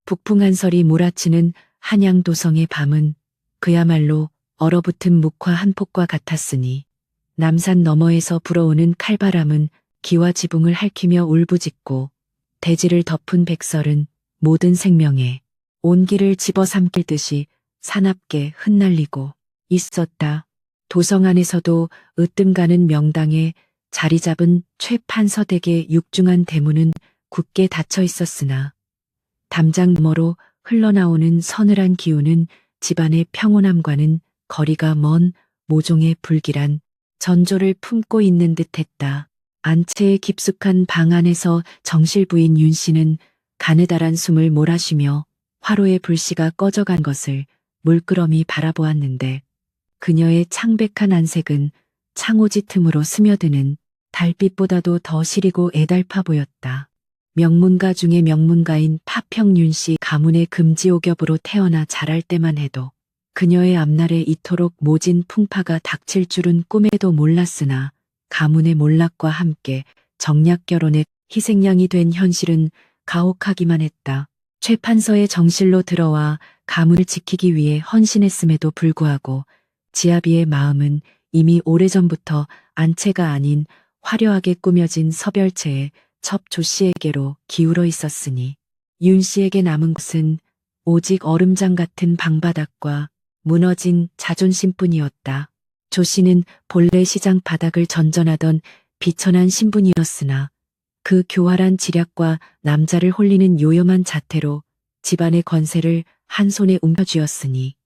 북풍한설이 몰아치는 한양도성의 밤은 그야말로 얼어붙은 묵화 한 폭과 같았으니 남산 너머에서 불어오는 칼바람은 기와 지붕을 핥히며 울부짖고 대지를 덮은 백설은 모든 생명에 온기를 집어삼킬 듯이 사납게 흩날리고 있었다. 도성 안에서도 으뜸가는 명당에 자리 잡은 최판서댁의 육중한 대문은 굳게 닫혀 있었으나 담장 너머로 흘러나오는 서늘한 기운은 집안의 평온함과는 거리가 먼 모종의 불길한 전조를 품고 있는 듯했다. 안채의 깊숙한 방 안에서 정실부인 윤 씨는 가느다란 숨을 몰아쉬며 화로의 불씨가 꺼져간 것을 물끄러미 바라보았는데 그녀의 창백한 안색은 창호지 틈으로 스며드는 달빛보다도 더 시리고 애달파 보였다. 명문가 중의 명문가인 파평윤 씨 가문의 금지옥엽으로 태어나 자랄 때만 해도 그녀의 앞날에 이토록 모진 풍파가 닥칠 줄은 꿈에도 몰랐으나 가문의 몰락과 함께 정략결혼의 희생양이 된 현실은 가혹하기만 했다. 최판서의 정실로 들어와 가문을 지키기 위해 헌신했음에도 불구하고 지아비의 마음은 이미 오래전부터 안채가 아닌 화려하게 꾸며진 서별체의 첩 조 씨에게로 기울어 있었으니 윤 씨에게 남은 것은 오직 얼음장 같은 방바닥과 무너진 자존심뿐이었다. 조 씨는 본래 시장 바닥을 전전하던 비천한 신분이었으나 그 교활한 지략과 남자를 홀리는 요염한 자태로 집안의 권세를 한 손에 움켜쥐었으니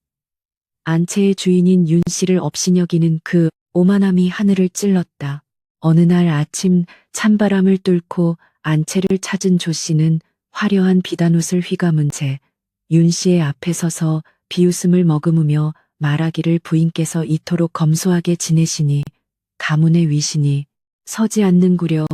안채의 주인인 윤 씨를 업신여기는 그 오만함이 하늘을 찔렀다. 어느 날 아침 찬바람을 뚫고 안채를 찾은 조 씨는 화려한 비단옷을 휘감은 채 윤 씨의 앞에 서서 비웃음을 머금으며 말하기를 부인께서 이토록 검소하게 지내시니 가문의 위신이 서지 않는구려.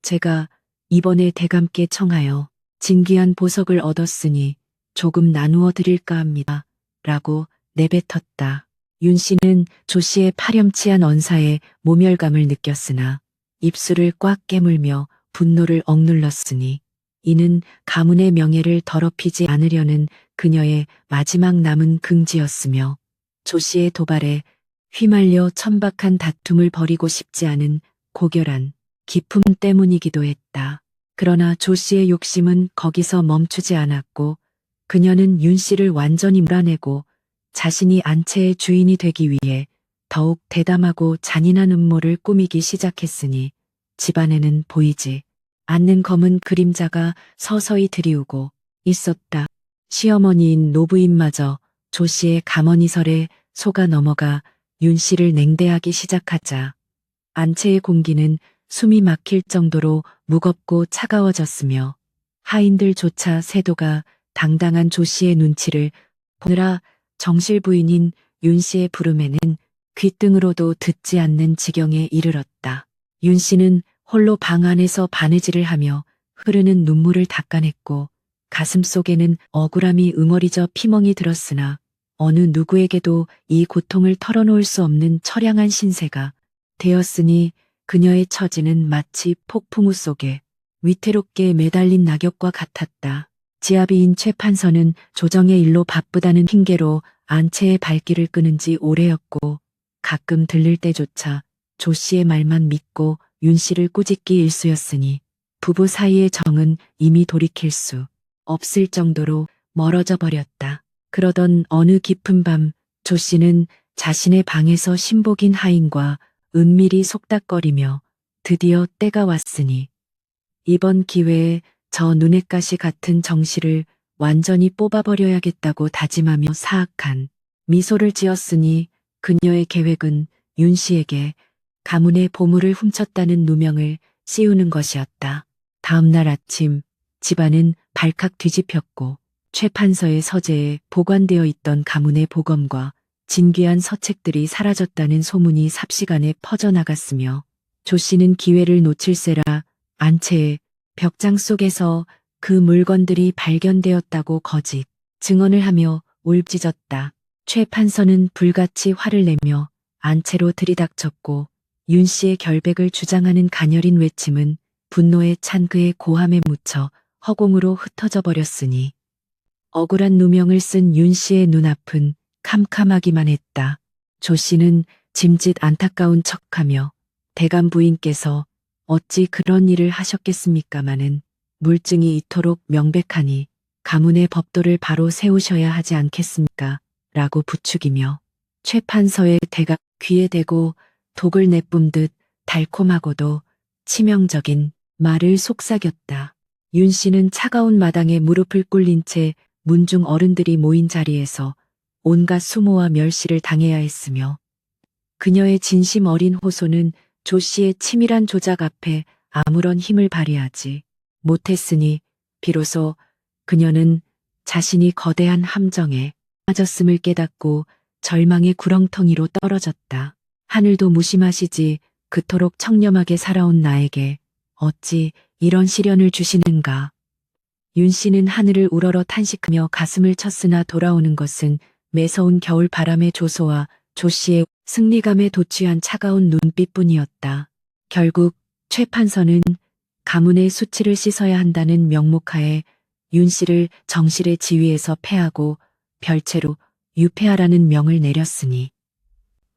제가 이번에 대감께 청하여 진귀한 보석을 얻었으니 조금 나누어 드릴까 합니다. 라고 내뱉었다. 윤 씨는 조 씨의 파렴치한 언사에 모멸감을 느꼈으나 입술을 꽉 깨물며 분노를 억눌렀으니 이는 가문의 명예를 더럽히지 않으려는 그녀의 마지막 남은 긍지였으며 조 씨의 도발에 휘말려 천박한 다툼을 벌이고 싶지 않은 고결한 기품 때문이기도 했다. 그러나 조 씨의 욕심은 거기서 멈추지 않았고 그녀는 윤 씨를 완전히 몰아내고 자신이 안채의 주인이 되기 위해 더욱 대담하고 잔인한 음모를 꾸미기 시작했으니 집안에는 보이지 않는 검은 그림자가 서서히 드리우고 있었다. 시어머니인 노부인마저 조 씨의 가머니설에 속아 넘어가 윤 씨를 냉대하기 시작하자 안채의 공기는 숨이 막힐 정도로 무겁고 차가워졌으며 하인들조차 세도가 당당한 조 씨의 눈치를 보느라 정실 부인인 윤 씨의 부름에는 귓등으로도 듣지 않는 지경에 이르렀다. 윤 씨는 홀로 방 안에서 바느질을 하며 흐르는 눈물을 닦아냈고 가슴속에는 억울함이 응어리져 피멍이 들었으나 어느 누구에게도 이 고통을 털어놓을 수 없는 처량한 신세가 되었으니 그녀의 처지는 마치 폭풍우 속에 위태롭게 매달린 낙엽과 같았다. 지아비인 최판서는 조정의 일로 바쁘다는 핑계로 안채의 발길을 끄는 지 오래였고 가끔 들릴 때조차 조 씨의 말만 믿고 윤 씨를 꾸짖기 일쑤였으니 부부 사이의 정은 이미 돌이킬 수 없을 정도로 멀어져 버렸다. 그러던 어느 깊은 밤 조 씨는 자신의 방에서 신복인 하인과 은밀히 속닥거리며 드디어 때가 왔으니 이번 기회에 저 눈엣가시 같은 정실을 완전히 뽑아버려야겠다고 다짐하며 사악한 미소를 지었으니 그녀의 계획은 윤 씨에게 가문의 보물을 훔쳤다는 누명을 씌우는 것이었다. 다음 날 아침 집안은 발칵 뒤집혔고 최판서의 서재에 보관되어 있던 가문의 보검과 진귀한 서책들이 사라졌다는 소문이 삽시간에 퍼져나갔으며 조 씨는 기회를 놓칠세라 안채의 벽장 속에서 그 물건들이 발견되었다고 거짓 증언을 하며 울부짖었다. 최판서는 불같이 화를 내며 안채로 들이닥쳤고 윤 씨의 결백을 주장하는 가녀린 외침은 분노에 찬 그의 고함에 묻혀 허공으로 흩어져 버렸으니 억울한 누명을 쓴 윤 씨의 눈앞은 캄캄하기만 했다. 조 씨는 짐짓 안타까운 척하며 대감 부인께서 어찌 그런 일을 하셨겠습니까마는 물증이 이토록 명백하니 가문의 법도를 바로 세우셔야 하지 않겠습니까? 라고 부추기며 최 판서의 대가 귀에 대고 독을 내뿜듯 달콤하고도 치명적인 말을 속삭였다. 윤 씨는 차가운 마당에 무릎을 꿇린 채 문중 어른들이 모인 자리에서 온갖 수모와 멸시를 당해야 했으며 그녀의 진심 어린 호소는 조 씨의 치밀한 조작 앞에 아무런 힘을 발휘하지 못했으니 비로소 그녀는 자신이 거대한 함정에 빠졌음을 깨닫고 절망의 구렁텅이로 떨어졌다. 하늘도 무심하시지 그토록 청렴하게 살아온 나에게 어찌 이런 시련을 주시는가. 윤 씨는 하늘을 우러러 탄식하며 가슴을 쳤으나 돌아오는 것은 매서운 겨울 바람의 조소와 조 씨의 승리감에 도취한 차가운 눈빛뿐이었다. 결국 최 판서는 가문의 수치를 씻어야 한다는 명목하에 윤 씨를 정실의 지위에서 패하고 별채로 유폐하라는 명을 내렸으니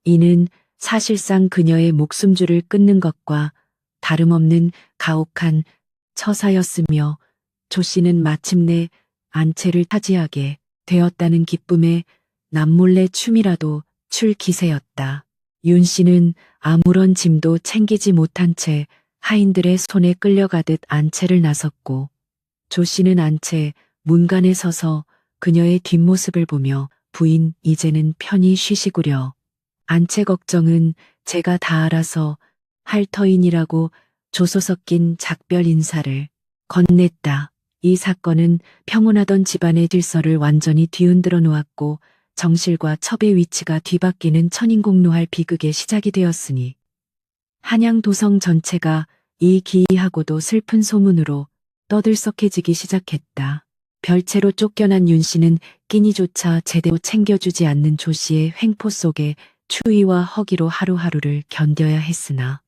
이는 사실상 그녀의 목숨줄을 끊는 것과 다름없는 가혹한 처사였으며 조 씨는 마침내 안채를 차지하게 되었다는 기쁨에 남몰래 춤이라도 출 기세였다. 윤 씨는 아무런 짐도 챙기지 못한 채 하인들의 손에 끌려가듯 안채를 나섰고 조 씨는 안채 문간에 서서 그녀의 뒷모습을 보며 부인 이제는 편히 쉬시구려. 안채 걱정은 제가 다 알아서 할 터이니라고 조소 섞인 작별 인사를 건넸다. 이 사건은 평온하던 집안의 질서를 완전히 뒤흔들어 놓았고 정실과 첩의 위치가 뒤바뀌는 천인공노할 비극의 시작이 되었으니 한양 도성 전체가 이 기이하고도 슬픈 소문으로 떠들썩해지기 시작했다. 별채로 쫓겨난 윤 씨는 끼니조차 제대로 챙겨주지 않는 조 씨의 횡포 속에 추위와 허기로 하루하루를 견뎌야 했으나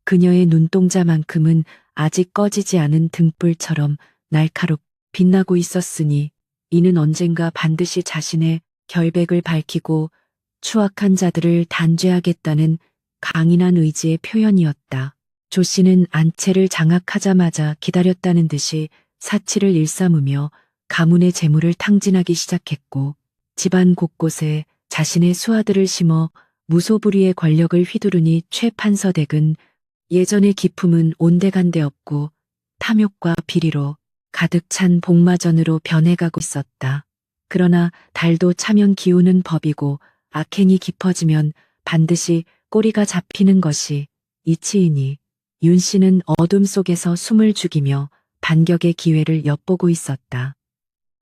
그녀의 눈동자만큼은 아직 꺼지지 않은 등불처럼 날카롭 빛나고 있었으니 이는 언젠가 반드시 자신의 결백을 밝히고 추악한 자들을 단죄하겠다는 강인한 의지의 표현이었다. 조 씨는 안채를 장악하자마자 기다렸다는 듯이 사치를 일삼으며 가문의 재물을 탕진하기 시작했고 집안 곳곳에 자신의 수하들을 심어 무소불위의 권력을 휘두르니 최 판서 댁은 예전의 기품은 온데간데 없고 탐욕과 비리로 가득 찬 복마전으로 변해가고 있었다. 그러나 달도 차면 기우는 법이고 악행이 깊어지면 반드시 꼬리가 잡히는 것이 이치이니 윤 씨는 어둠 속에서 숨을 죽이며 반격의 기회를 엿보고 있었다.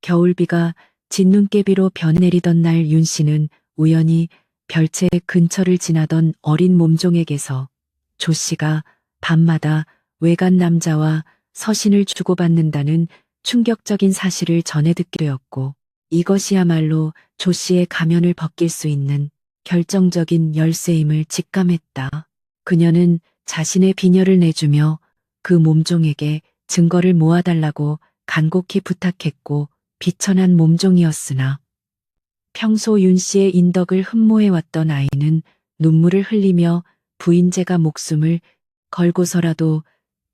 겨울비가 진눈깨비로 변내리던 날 윤 씨는 우연히 별채 근처를 지나던 어린 몸종에게서 조 씨가 밤마다 외간 남자와 서신을 주고받는다는 충격적인 사실을 전해 듣게 되었고 이것이야말로 조 씨의 가면을 벗길 수 있는 결정적인 열쇠임을 직감했다. 그녀는 자신의 비녀를 내주며 그 몸종에게 증거를 모아달라고 간곡히 부탁했고 비천한 몸종이었으나 평소 윤 씨의 인덕을 흠모해왔던 아이는 눈물을 흘리며 부인제가 목숨을 걸고서라도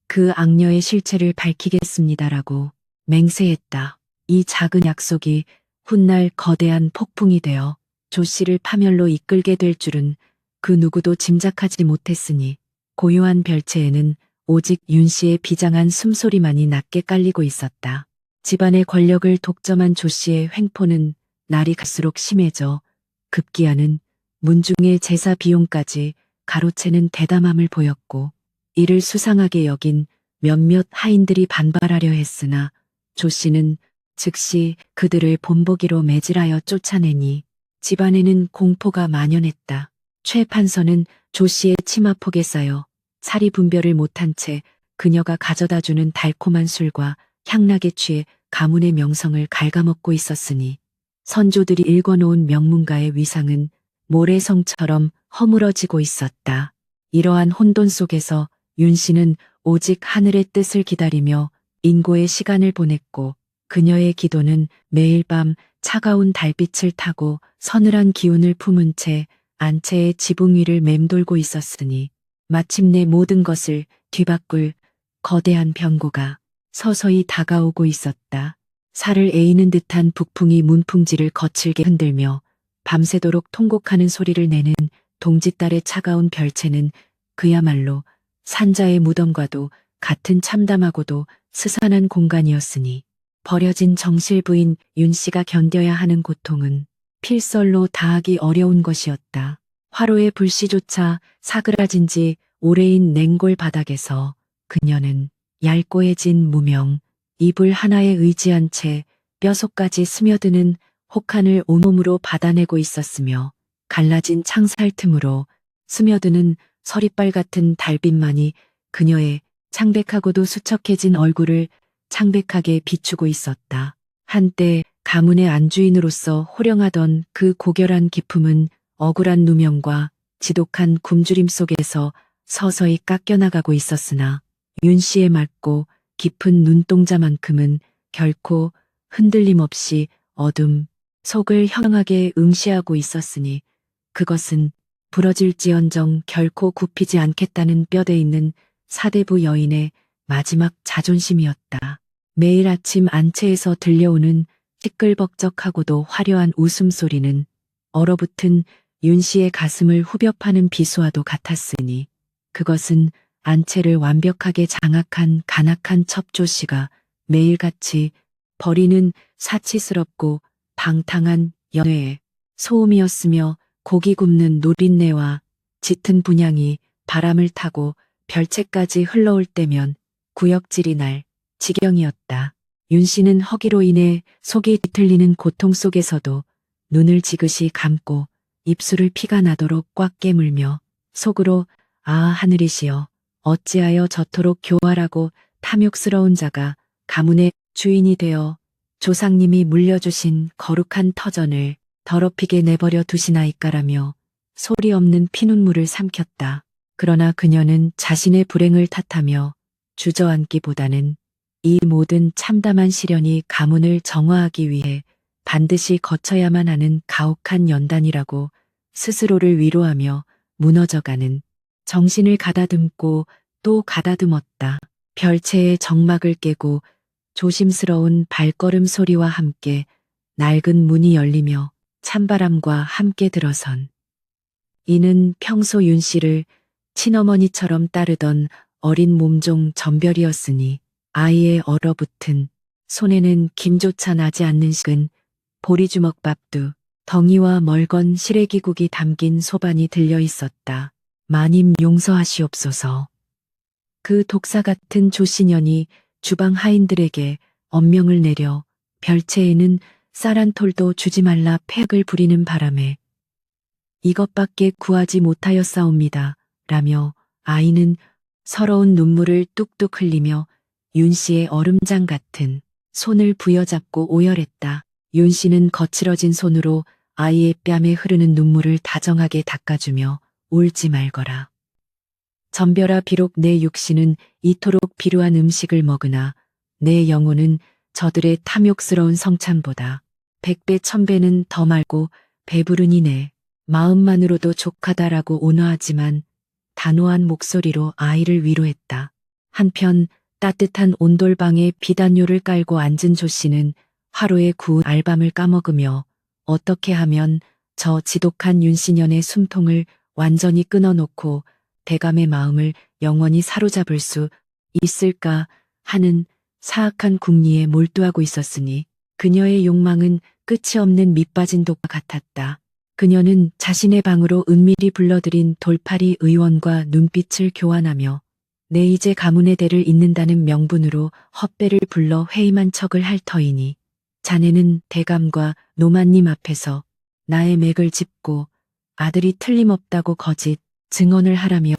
그 악녀의 실체를 밝히겠습니다라고 맹세했다. 이 작은 약속이 훗날 거대한 폭풍이 되어 조 씨를 파멸로 이끌게 될 줄은 그 누구도 짐작하지 못했으니 고요한 별채에는 오직 윤 씨의 비장한 숨소리만이 낮게 깔리고 있었다. 집안의 권력을 독점한 조 씨의 횡포는 날이 갈수록 심해져 급기야는 문중의 제사 비용까지 가로채는 대담함을 보였고 이를 수상하게 여긴 몇몇 하인들이 반발하려 했으나 조 씨는 즉시 그들을 본보기로 매질하여 쫓아내니 집안에는 공포가 만연했다. 최 판서는 조 씨의 치마폭에 쌓여 사리 분별을 못한 채 그녀가 가져다주는 달콤한 술과 향락에 취해 가문의 명성을 갉아먹고 있었으니 선조들이 읽어놓은 명문가의 위상은 모래성처럼 허물어지고 있었다. 이러한 혼돈 속에서 윤 씨는 오직 하늘의 뜻을 기다리며 인고의 시간을 보냈고 그녀의 기도는 매일 밤 차가운 달빛을 타고 서늘한 기운을 품은 채 안채의 지붕 위를 맴돌고 있었으니 마침내 모든 것을 뒤바꿀 거대한 변고가 서서히 다가오고 있었다. 살을 에이는 듯한 북풍이 문풍지를 거칠게 흔들며 밤새도록 통곡하는 소리를 내는 동짓달의 차가운 별채는 그야말로 산자의 무덤과도 같은 참담하고도 스산한 공간이었으니 버려진 정실부인 윤 씨가 견뎌야 하는 고통은 필설로 다하기 어려운 것이었다. 화로의 불씨조차 사그라진 지 오래인 냉골 바닥에서 그녀는 얇고해진 무명, 이불 하나에 의지한 채 뼈속까지 스며드는 혹한을 온몸으로 받아내고 있었으며 갈라진 창살 틈으로 스며드는 서리빨 같은 달빛만이 그녀의 창백하고도 수척해진 얼굴을 창백하게 비추고 있었다. 한때 가문의 안주인으로서 호령하던 그 고결한 기품은 억울한 누명과 지독한 굶주림 속에서 서서히 깎여나가고 있었으나 윤 씨의 맑고 깊은 눈동자만큼은 결코 흔들림 없이 어둠 속을 현하게 응시하고 있었으니 그것은 부러질지언정 결코 굽히지 않겠다는 뼈대 있는 사대부 여인의 마지막 자존심이었다. 매일 아침 안채에서 들려오는 시끌벅적하고도 화려한 웃음소리는 얼어붙은 윤 씨의 가슴을 후벼 파는 비수와도 같았으니 그것은 안채를 완벽하게 장악한 간악한 첩조씨가 매일같이 벌이는 사치스럽고 방탕한 연애의 소음이었으며 고기 굽는 노린내와 짙은 분향이 바람을 타고 별채까지 흘러올 때면 구역질이 날 지경이었다. 윤 씨는 허기로 인해 속이 뒤틀리는 고통 속에서도 눈을 지그시 감고 입술을 피가 나도록 꽉 깨물며 속으로 아 하늘이시여 어찌하여 저토록 교활하고 탐욕스러운 자가 가문의 주인이 되어 조상님이 물려주신 거룩한 터전을 더럽히게 내버려 두시나이까라며 소리 없는 피눈물을 삼켰다. 그러나 그녀는 자신의 불행을 탓하며 주저앉기보다는 이 모든 참담한 시련이 가문을 정화하기 위해 반드시 거쳐야만 하는 가혹한 연단이라고 스스로를 위로하며 무너져가는 정신을 가다듬고 또 가다듬었다. 별채의 정막을 깨고 조심스러운 발걸음 소리와 함께 낡은 문이 열리며 찬바람과 함께 들어선 이는 평소 윤 씨를 친어머니처럼 따르던 어린 몸종 전별이었으니 아이의 얼어붙은 손에는 김조차 나지 않는 식은 보리주먹밥도 덩이와 멀건 시래기국이 담긴 소반이 들려 있었다. 마님 용서하시옵소서. 그 독사 같은 조신년이 주방 하인들에게 엄명을 내려 별채에는 쌀 한 톨도 주지 말라 팩을 부리는 바람에 이것밖에 구하지 못하였사옵니다. 라며 아이는 서러운 눈물을 뚝뚝 흘리며 윤 씨의 얼음장 같은 손을 부여잡고 오열했다. 윤 씨는 거칠어진 손으로 아이의 뺨에 흐르는 눈물을 다정하게 닦아주며 울지 말거라. 전별아 비록 내 육신은 이토록 비루한 음식을 먹으나 내 영혼은 저들의 탐욕스러운 성찬보다 100배 1000배는 더 맑고 배부르니 내 마음만으로도 족하다라고 온화하지만 단호한 목소리로 아이를 위로했다. 한편 따뜻한 온돌방에 비단요를 깔고 앉은 조 씨는 하루의 구운 알밤을 까먹으며 어떻게 하면 저 지독한 윤씨년의 숨통을 완전히 끊어놓고 대감의 마음을 영원히 사로잡을 수 있을까 하는 사악한 궁리에 몰두하고 있었으니 그녀의 욕망은 끝이 없는 밑빠진 독과 같았다. 그녀는 자신의 방으로 은밀히 불러들인 돌팔이 의원과 눈빛을 교환하며 내 이제 가문의 대를 잇는다는 명분으로 헛배를 불러 회임한 척을 할 터이니 자네는 대감과 노만님 앞에서 나의 맥을 짚고 아들이 틀림없다고 거짓 증언을 하라며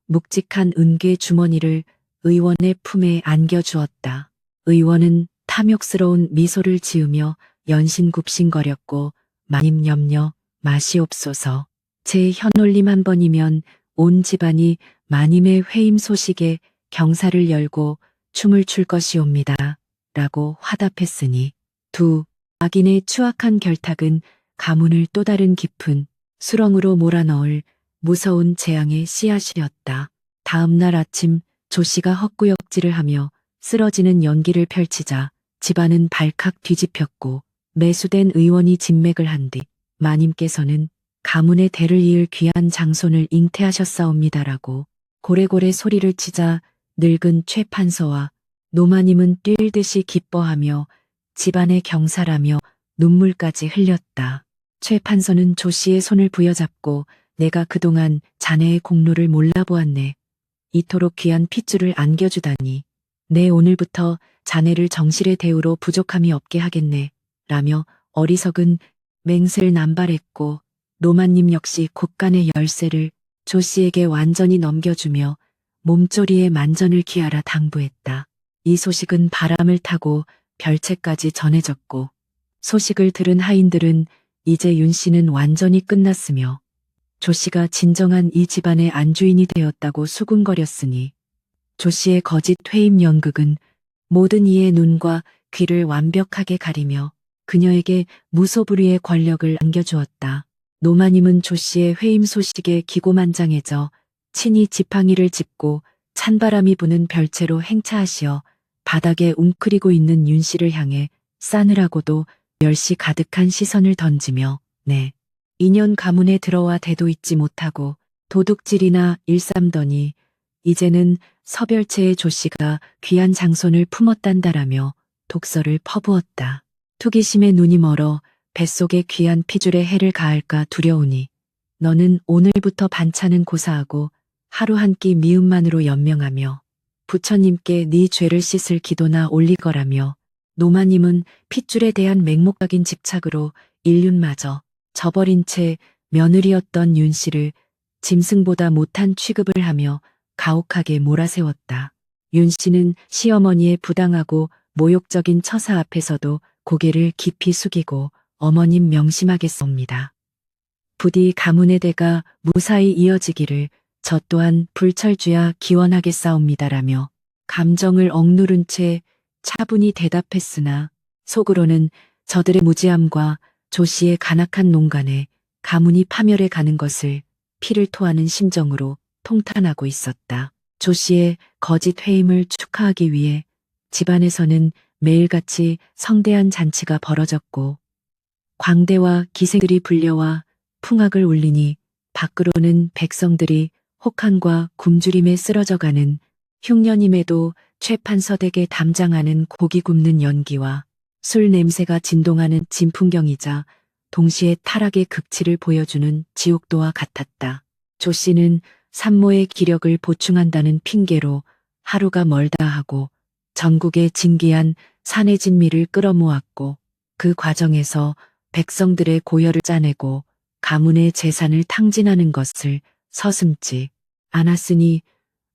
묵직한 은괴 주머니를 의원의 품에 안겨주었다. 의원은 탐욕스러운 미소를 지으며 연신굽신거렸고 마님 염려 마시옵소서. 제 현올림 한 번이면 온 집안이 마님의 회임 소식에 경사를 열고 춤을 출 것이옵니다. 라고 화답했으니 두 악인의 추악한 결탁은 가문을 또 다른 깊은 수렁으로 몰아넣을 무서운 재앙의 씨앗이었다. 다음 날 아침 조 씨가 헛구역질을 하며 쓰러지는 연기를 펼치자 집안은 발칵 뒤집혔고 매수된 의원이 진맥을 한 뒤 마님께서는 가문의 대를 이을 귀한 장손을 잉태하셨사옵니다라고 고래고래 소리를 치자 늙은 최 판서와 노마님은 뛸 듯이 기뻐하며 집안의 경사라며 눈물까지 흘렸다. 최 판서는 조 씨의 손을 부여잡고 내가 그동안 자네의 공로를 몰라보았네. 이토록 귀한 핏줄을 안겨주다니. 내 오늘부터 자네를 정실의 대우로 부족함이 없게 하겠네. 라며 어리석은 맹세를 남발했고 노마님 역시 곳간의 열쇠를 조 씨에게 완전히 넘겨주며 몸조리에 만전을 기하라 당부했다. 이 소식은 바람을 타고 별채까지 전해졌고 소식을 들은 하인들은 이제 윤 씨는 완전히 끝났으며 조 씨가 진정한 이 집안의 안주인이 되었다고 수군거렸으니 조 씨의 거짓 회임 연극은 모든 이의 눈과 귀를 완벽하게 가리며 그녀에게 무소불위의 권력을 안겨주었다. 노마님은 조 씨의 회임 소식에 기고만장해져 친히 지팡이를 짚고 찬바람이 부는 별채로 행차하시어 바닥에 웅크리고 있는 윤 씨를 향해 싸늘하고도 멸시 가득한 시선을 던지며 네. 2년 가문에 들어와 대도 잊지 못하고 도둑질이나 일삼더니 이제는 서별체의 조 씨가 귀한 장손을 품었단다라며 독설을 퍼부었다. 투기심에 눈이 멀어 뱃속에 귀한 피줄에 해를 가할까 두려우니 너는 오늘부터 반찬은 고사하고 하루 한 끼 미음만으로 연명하며 부처님께 네 죄를 씻을 기도나 올리거라며 노마님은 핏줄에 대한 맹목적인 집착으로 인륜마저 저버린 채 며느리였던 윤 씨를 짐승보다 못한 취급을 하며 가혹하게 몰아세웠다. 윤 씨는 시어머니의 부당하고 모욕적인 처사 앞에서도 고개를 깊이 숙이고 어머님 명심하겠습니다. 부디 가문의 대가 무사히 이어지기를 저 또한 불철주야 기원하겠사옵니다라며 감정을 억누른 채 차분히 대답했으나 속으로는 저들의 무지함과 조 씨의 간악한 농간에 가문이 파멸해 가는 것을 피를 토하는 심정으로 통탄하고 있었다. 조 씨의 거짓 회임을 축하하기 위해 집안에서는 매일같이 성대한 잔치가 벌어졌고 광대와 기생들이 불려와 풍악을 울리니 밖으로는 백성들이 혹한과 굶주림에 쓰러져가는 흉년임에도 최판서댁에 담장하는 고기 굽는 연기와 술 냄새가 진동하는 진풍경이자 동시에 타락의 극치를 보여주는 지옥도와 같았다. 조 씨는 산모의 기력을 보충한다는 핑계로 하루가 멀다 하고 전국의 진기한 산의 진미를 끌어모았고 그 과정에서 백성들의 고열을 짜내고 가문의 재산을 탕진하는 것을 서슴지 않았으니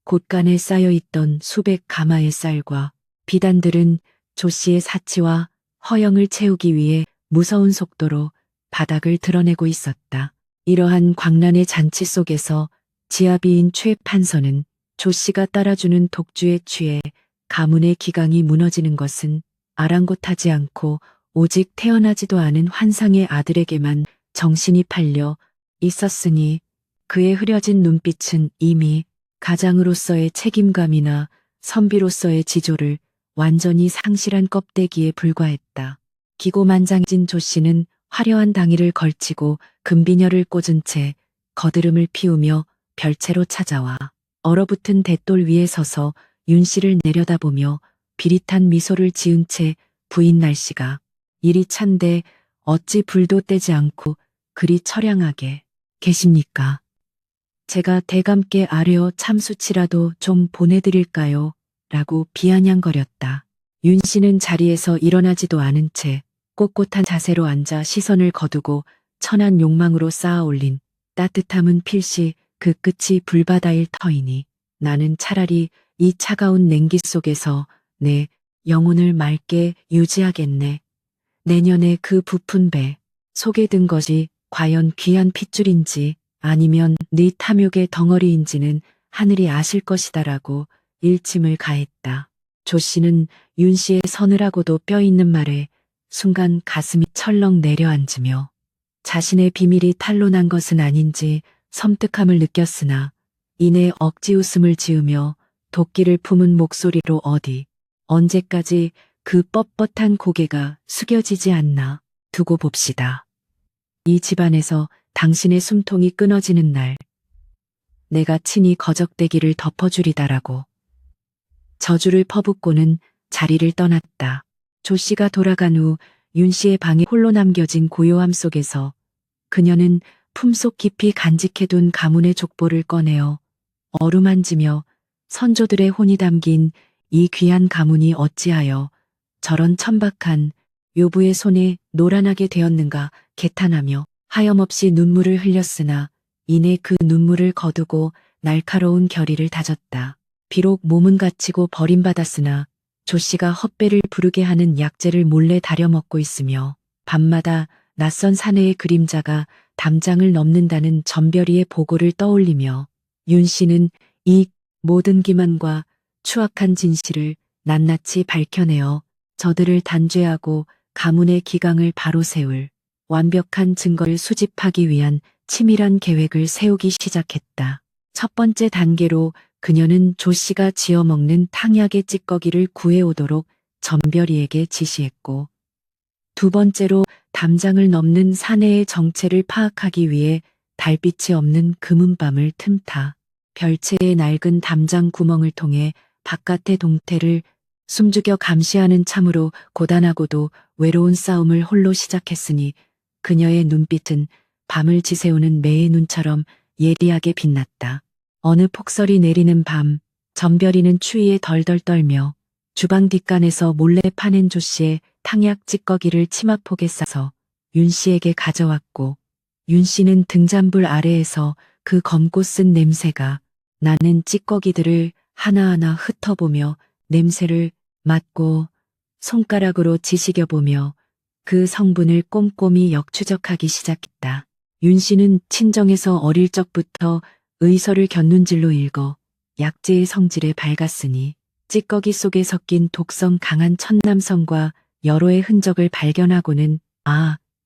곳간에 쌓여있던 수백 가마의 쌀과 비단들은 조 씨의 사치와 허영을 채우기 위해 무서운 속도로 바닥을 드러내고 있었다. 이러한 광란의 잔치 속에서 지아비인 최 판서는 조 씨가 따라주는 독주에 취해 가문의 기강이 무너지는 것은 아랑곳하지 않고 오직 태어나지도 않은 환상의 아들에게만 정신이 팔려 있었으니 그의 흐려진 눈빛은 이미 가장으로서의 책임감이나 선비로서의 지조를 완전히 상실한 껍데기에 불과했다. 기고만장해진 조 씨는 화려한 당의를 걸치고 금비녀를 꽂은 채 거드름을 피우며 별채로 찾아와 얼어붙은 대돌 위에 서서 윤 씨를 내려다보며 비릿한 미소를 지은 채 부인 날씨가 이리 찬데 어찌 불도 떼지 않고 그리 처량하게 계십니까? 제가 대감께 아뢰어 참수치라도 좀 보내드릴까요? 라고 비아냥거렸다. 윤 씨는 자리에서 일어나지도 않은 채 꼿꼿한 자세로 앉아 시선을 거두고 천한 욕망으로 쌓아올린 따뜻함은 필시 그 끝이 불바다일 터이니 나는 차라리 이 차가운 냉기 속에서 내 영혼을 맑게 유지하겠네. 내년에 그 부푼 배 속에 든 것이 과연 귀한 핏줄인지 아니면 네 탐욕의 덩어리인지는 하늘이 아실 것이다라고 일침을 가했다. 조 씨는 윤 씨의 서늘하고도 뼈 있는 말에 순간 가슴이 철렁 내려앉으며 자신의 비밀이 탄로난 것은 아닌지 섬뜩함을 느꼈으나 이내 억지 웃음을 지으며 도끼를 품은 목소리로 언제까지 그 뻣뻣한 고개가 숙여지지 않나 두고 봅시다. 이 집안에서 당신의 숨통이 끊어지는 날 내가 친히 거적대기를 덮어주리다라고 저주를 퍼붓고는 자리를 떠났다. 조 씨가 돌아간 후 윤 씨의 방에 홀로 남겨진 고요함 속에서 그녀는 품속 깊이 간직해둔 가문의 족보를 꺼내어 어루만지며 선조들의 혼이 담긴 이 귀한 가문이 어찌하여 저런 천박한 요부의 손에 노란하게 되었는가 개탄하며 하염없이 눈물을 흘렸으나 이내 그 눈물을 거두고 날카로운 결의를 다졌다. 비록 몸은 갇히고 버림받았으나 조 씨가 헛배를 부르게 하는 약재를 몰래 다려 먹고 있으며 밤마다 낯선 사내의 그림자가 담장을 넘는다는 전별이의 보고를 떠올리며 윤 씨는 이 모든 기만과 추악한 진실을 낱낱이 밝혀내어 저들을 단죄하고 가문의 기강을 바로 세울 완벽한 증거를 수집하기 위한 치밀한 계획을 세우기 시작했다. 첫 번째 단계로 그녀는 조 씨가 지어먹는 탕약의 찌꺼기를 구해오도록 전별이에게 지시했고 두 번째로 담장을 넘는 사내의 정체를 파악하기 위해 달빛이 없는 금은밤을 틈타 별채의 낡은 담장 구멍을 통해 바깥의 동태를 숨죽여 감시하는 참으로 고단하고도 외로운 싸움을 홀로 시작했으니 그녀의 눈빛은 밤을 지새우는 매의 눈처럼 예리하게 빛났다. 어느 폭설이 내리는 밤, 전별이는 추위에 덜덜 떨며 주방 뒷간에서 몰래 파낸 조 씨의 탕약 찌꺼기를 치마폭에 싸서 윤 씨에게 가져왔고 윤 씨는 등잔불 아래에서 그 검고 쓴 냄새가 나는 찌꺼기들을 하나하나 흩어보며 냄새를 맡고 손가락으로 지시겨보며 그 성분을 꼼꼼히 역추적하기 시작했다. 윤 씨는 친정에서 어릴 적부터 의서를 곁눈질로 읽어 약재의 성질에 밝았으니 찌꺼기 속에 섞인 독성 강한 천남성과 여로의 흔적을 발견하고는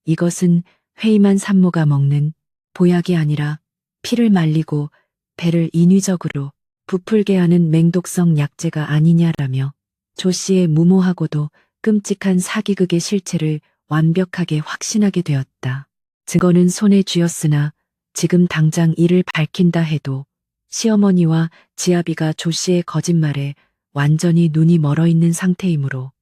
이것은 회의만 산모가 먹는 보약이 아니라 피를 말리고 배를 인위적으로 부풀게 하는 맹독성 약재가 아니냐라며 조 씨의 무모하고도 끔찍한 사기극의 실체를 완벽하게 확신하게 되었다. 증거는 손에 쥐었으나 지금 당장 이를 밝힌다 해도 시어머니와 지아비가 조 씨의 거짓말에 완전히 눈이 멀어 있는 상태이므로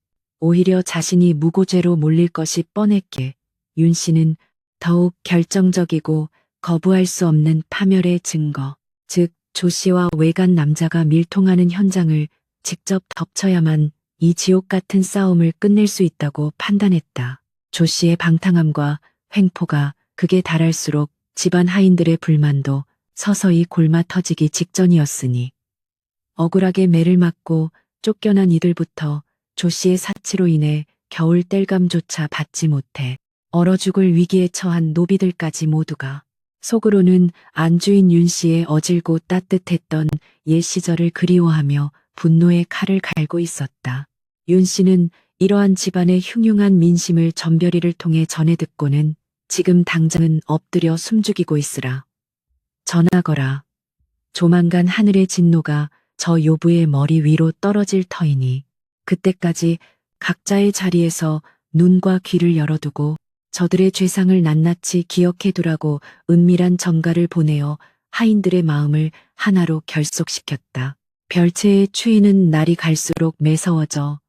오히려 자신이 무고죄로 몰릴 것이 뻔했기에 윤 씨는 더욱 결정적이고 거부할 수 없는 파멸의 증거, 즉 조 씨와 외간 남자가 밀통하는 현장을 직접 덮쳐야만 이 지옥 같은 싸움을 끝낼 수 있다고 판단했다. 조 씨의 방탕함과 횡포가 극에 달할수록 집안 하인들의 불만도 서서히 골마 터지기 직전이었으니 억울하게 매를 맞고 쫓겨난 이들부터 조 씨의 사치로 인해 겨울 땔감조차 받지 못해 얼어 죽을 위기에 처한 노비들까지 모두가 속으로는 안주인 윤 씨의 어질고 따뜻했던 옛 시절을 그리워하며 분노의 칼을 갈고 있었다. 윤 씨는 이러한 집안의 흉흉한 민심을 전별이를 통해 전해 듣고는 지금 당장은 엎드려 숨죽이고 있으라. 전하거라. 조만간 하늘의 진노가 저 요부의 머리 위로 떨어질 터이니 그때까지 각자의 자리에서 눈과 귀를 열어두고 저들의 죄상을 낱낱이 기억해두라고 은밀한 전가를 보내어 하인들의 마음을 하나로 결속시켰다. 별채의 추위는 날이 갈수록 매서워져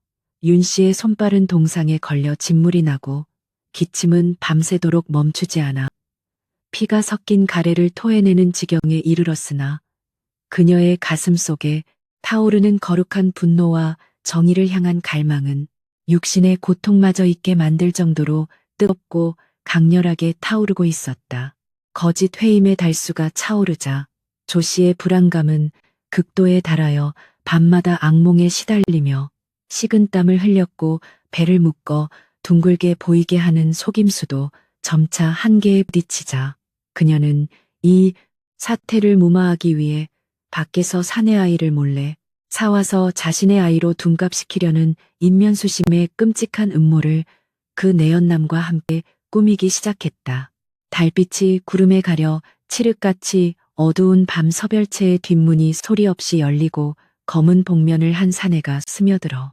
윤 씨의 손빠른 동상에 걸려 진물이 나고 기침은 밤새도록 멈추지 않아 피가 섞인 가래를 토해내는 지경에 이르렀으나 그녀의 가슴 속에 타오르는 거룩한 분노와 정의를 향한 갈망은 육신의 고통마저 잊게 만들 정도로 뜨겁고 강렬하게 타오르고 있었다. 거짓 회임의 달수가 차오르자 조 씨의 불안감은 극도에 달하여 밤마다 악몽에 시달리며 식은땀을 흘렸고 배를 묶어 둥글게 보이게 하는 속임수도 점차 한계에 부딪히자 그녀는 이 사태를 무마하기 위해 밖에서 사내 아이를 몰래 사와서 자신의 아이로 둔갑시키려는 인면수심의 끔찍한 음모를 그 내연남과 함께 꾸미기 시작했다. 달빛이 구름에 가려 칠흑같이 어두운 밤 서별체의 뒷문이 소리 없이 열리고 검은 복면을 한 사내가 스며들어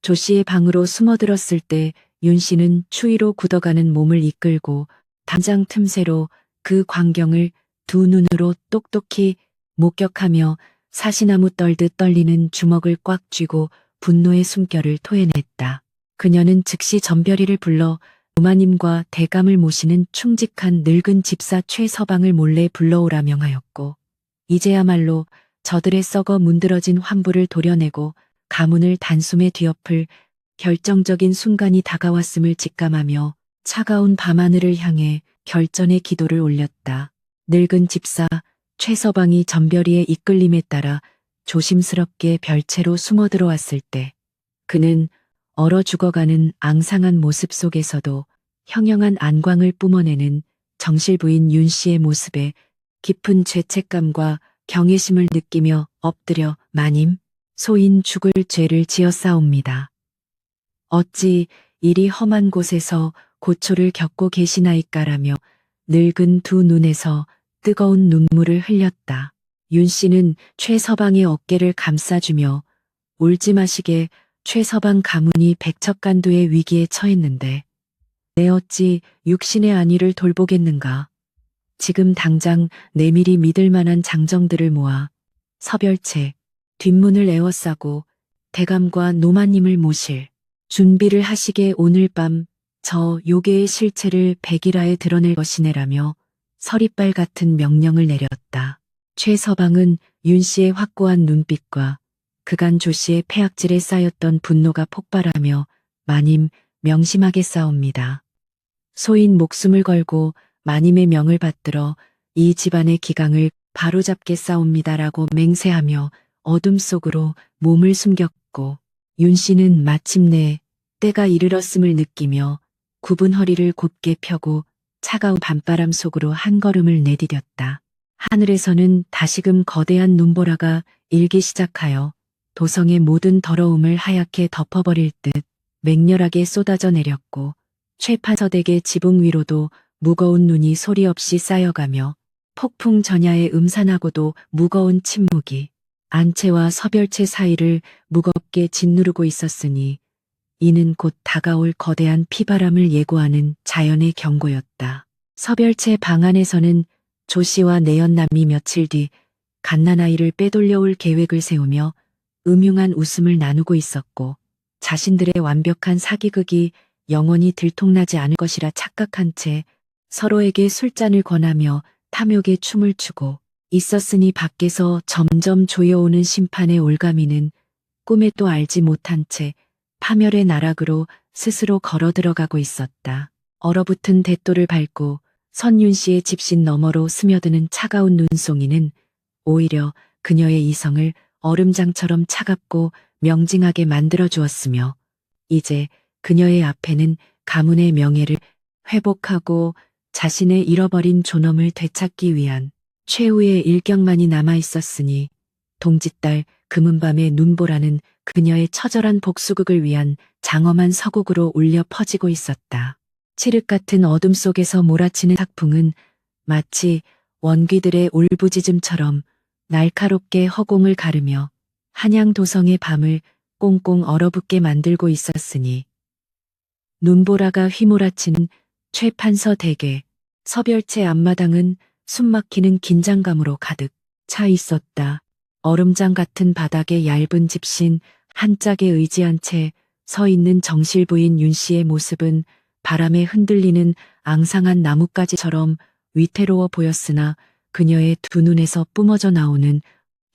조 씨의 방으로 숨어들었을 때 윤 씨는 추위로 굳어가는 몸을 이끌고 담장 틈새로 그 광경을 두 눈으로 똑똑히 목격하며 사시나무 떨듯 떨리는 주먹을 꽉 쥐고 분노의 숨결을 토해냈다. 그녀는 즉시 전별이를 불러 노마님과 대감을 모시는 충직한 늙은 집사 최서방을 몰래 불러오라 명하였고 이제야말로 저들의 썩어 문드러진 환부를 도려내고 가문을 단숨에 뒤엎을 결정적인 순간이 다가왔음을 직감하며 차가운 밤하늘을 향해 결전의 기도를 올렸다. 늙은 집사 최서방이 전별이의 이끌림에 따라 조심스럽게 별채로 숨어 들어왔을 때 그는 얼어 죽어가는 앙상한 모습 속에서도 형형한 안광을 뿜어내는 정실부인 윤 씨의 모습에 깊은 죄책감과 경외심을 느끼며 엎드려 마님, 소인 죽을 죄를 지었사옵니다. 어찌 이리 험한 곳에서 고초를 겪고 계시나이까라며 늙은 두 눈에서 뜨거운 눈물을 흘렸다. 윤 씨는 최서방의 어깨를 감싸주며 울지 마시게 최서방 가문이 백척간두의 위기에 처했는데 내 어찌 육신의 안위를 돌보겠는가. 지금 당장 내밀히 믿을 만한 장정들을 모아 서별채 뒷문을 에워싸고 대감과 노마님을 모실 준비를 하시게 오늘 밤 저 요괴의 실체를 백일하에 드러낼 것이네라며 서리빨 같은 명령을 내렸다. 최서방은 윤 씨의 확고한 눈빛과 그간 조 씨의 폐악질에 쌓였던 분노가 폭발하며 마님 명심하겠사옵니다. 소인 목숨을 걸고 마님의 명을 받들어 이 집안의 기강을 바로잡겠사옵니다라고 맹세하며 어둠 속으로 몸을 숨겼고 윤 씨는 마침내 때가 이르렀음을 느끼며 굽은 허리를 곧게 펴고 차가운 밤바람 속으로 한 걸음을 내디뎠다. 하늘에서는 다시금 거대한 눈보라가 일기 시작하여 도성의 모든 더러움을 하얗게 덮어버릴 듯 맹렬하게 쏟아져 내렸고 최판서댁의 지붕 위로도 무거운 눈이 소리 없이 쌓여가며 폭풍 전야의 음산하고도 무거운 침묵이 안채와 서별채 사이를 무겁게 짓누르고 있었으니 이는 곧 다가올 거대한 피바람을 예고하는 자연의 경고였다. 서별채 방 안에서는 조 씨와 내연남이 며칠 뒤 갓난아이를 빼돌려올 계획을 세우며 음흉한 웃음을 나누고 있었고 자신들의 완벽한 사기극이 영원히 들통나지 않을 것이라 착각한 채 서로에게 술잔을 권하며 탐욕의 춤을 추고 있었으니 밖에서 점점 조여오는 심판의 올가미는 꿈에도 알지 못한 채 파멸의 나락으로 스스로 걸어 들어가고 있었다. 얼어붙은 대도를 밟고 선윤 씨의 집신 너머로 스며드는 차가운 눈송이는 오히려 그녀의 이성을 얼음장처럼 차갑고 명징하게 만들어 주었으며 이제 그녀의 앞에는 가문의 명예를 회복하고 자신의 잃어버린 존엄을 되찾기 위한 최후의 일격만이 남아 있었으니 동짓달 금은밤의 눈보라는 그녀의 처절한 복수극을 위한 장엄한 서곡으로 울려 퍼지고 있었다. 칠흑 같은 어둠 속에서 몰아치는 작풍은 마치 원귀들의 울부짖음처럼 날카롭게 허공을 가르며 한양도성의 밤을 꽁꽁 얼어붙게 만들고 있었으니 눈보라가 휘몰아치는 최판서 댁의 서별채 앞마당은 숨막히는 긴장감으로 가득 차 있었다. 얼음장 같은 바닥에 얇은 집신 한 짝에 의지한 채 서 있는 정실부인 윤 씨의 모습은 바람에 흔들리는 앙상한 나뭇가지처럼 위태로워 보였으나 그녀의 두 눈에서 뿜어져 나오는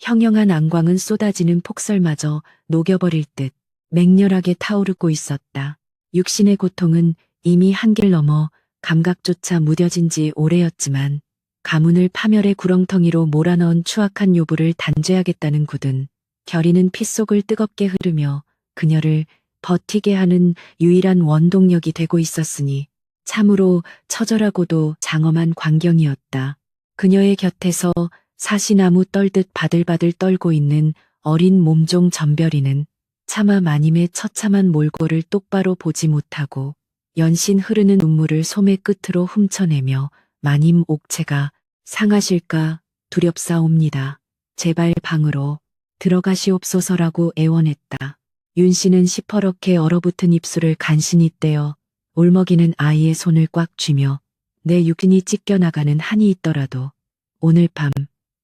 형형한 안광은 쏟아지는 폭설마저 녹여버릴 듯 맹렬하게 타오르고 있었다. 육신의 고통은 이미 한계를 넘어 감각조차 무뎌진 지 오래였지만 가문을 파멸의 구렁텅이로 몰아넣은 추악한 요부를 단죄하겠다는 굳은 결의는 피 속을 뜨겁게 흐르며 그녀를 버티게 하는 유일한 원동력이 되고 있었으니 참으로 처절하고도 장엄한 광경이었다. 그녀의 곁에서 사시나무 떨듯 바들바들 떨고 있는 어린 몸종 전별이는 차마 마님의 처참한 몰골을 똑바로 보지 못하고 연신 흐르는 눈물을 소매 끝으로 훔쳐내며 마님 옥체가 상하실까 두렵사옵니다. 제발 방으로 들어가시옵소서라고 애원했다. 윤 씨는 시퍼렇게 얼어붙은 입술을 간신히 떼어 울먹이는 아이의 손을 꽉 쥐며 내 육신이 찢겨나가는 한이 있더라도 오늘 밤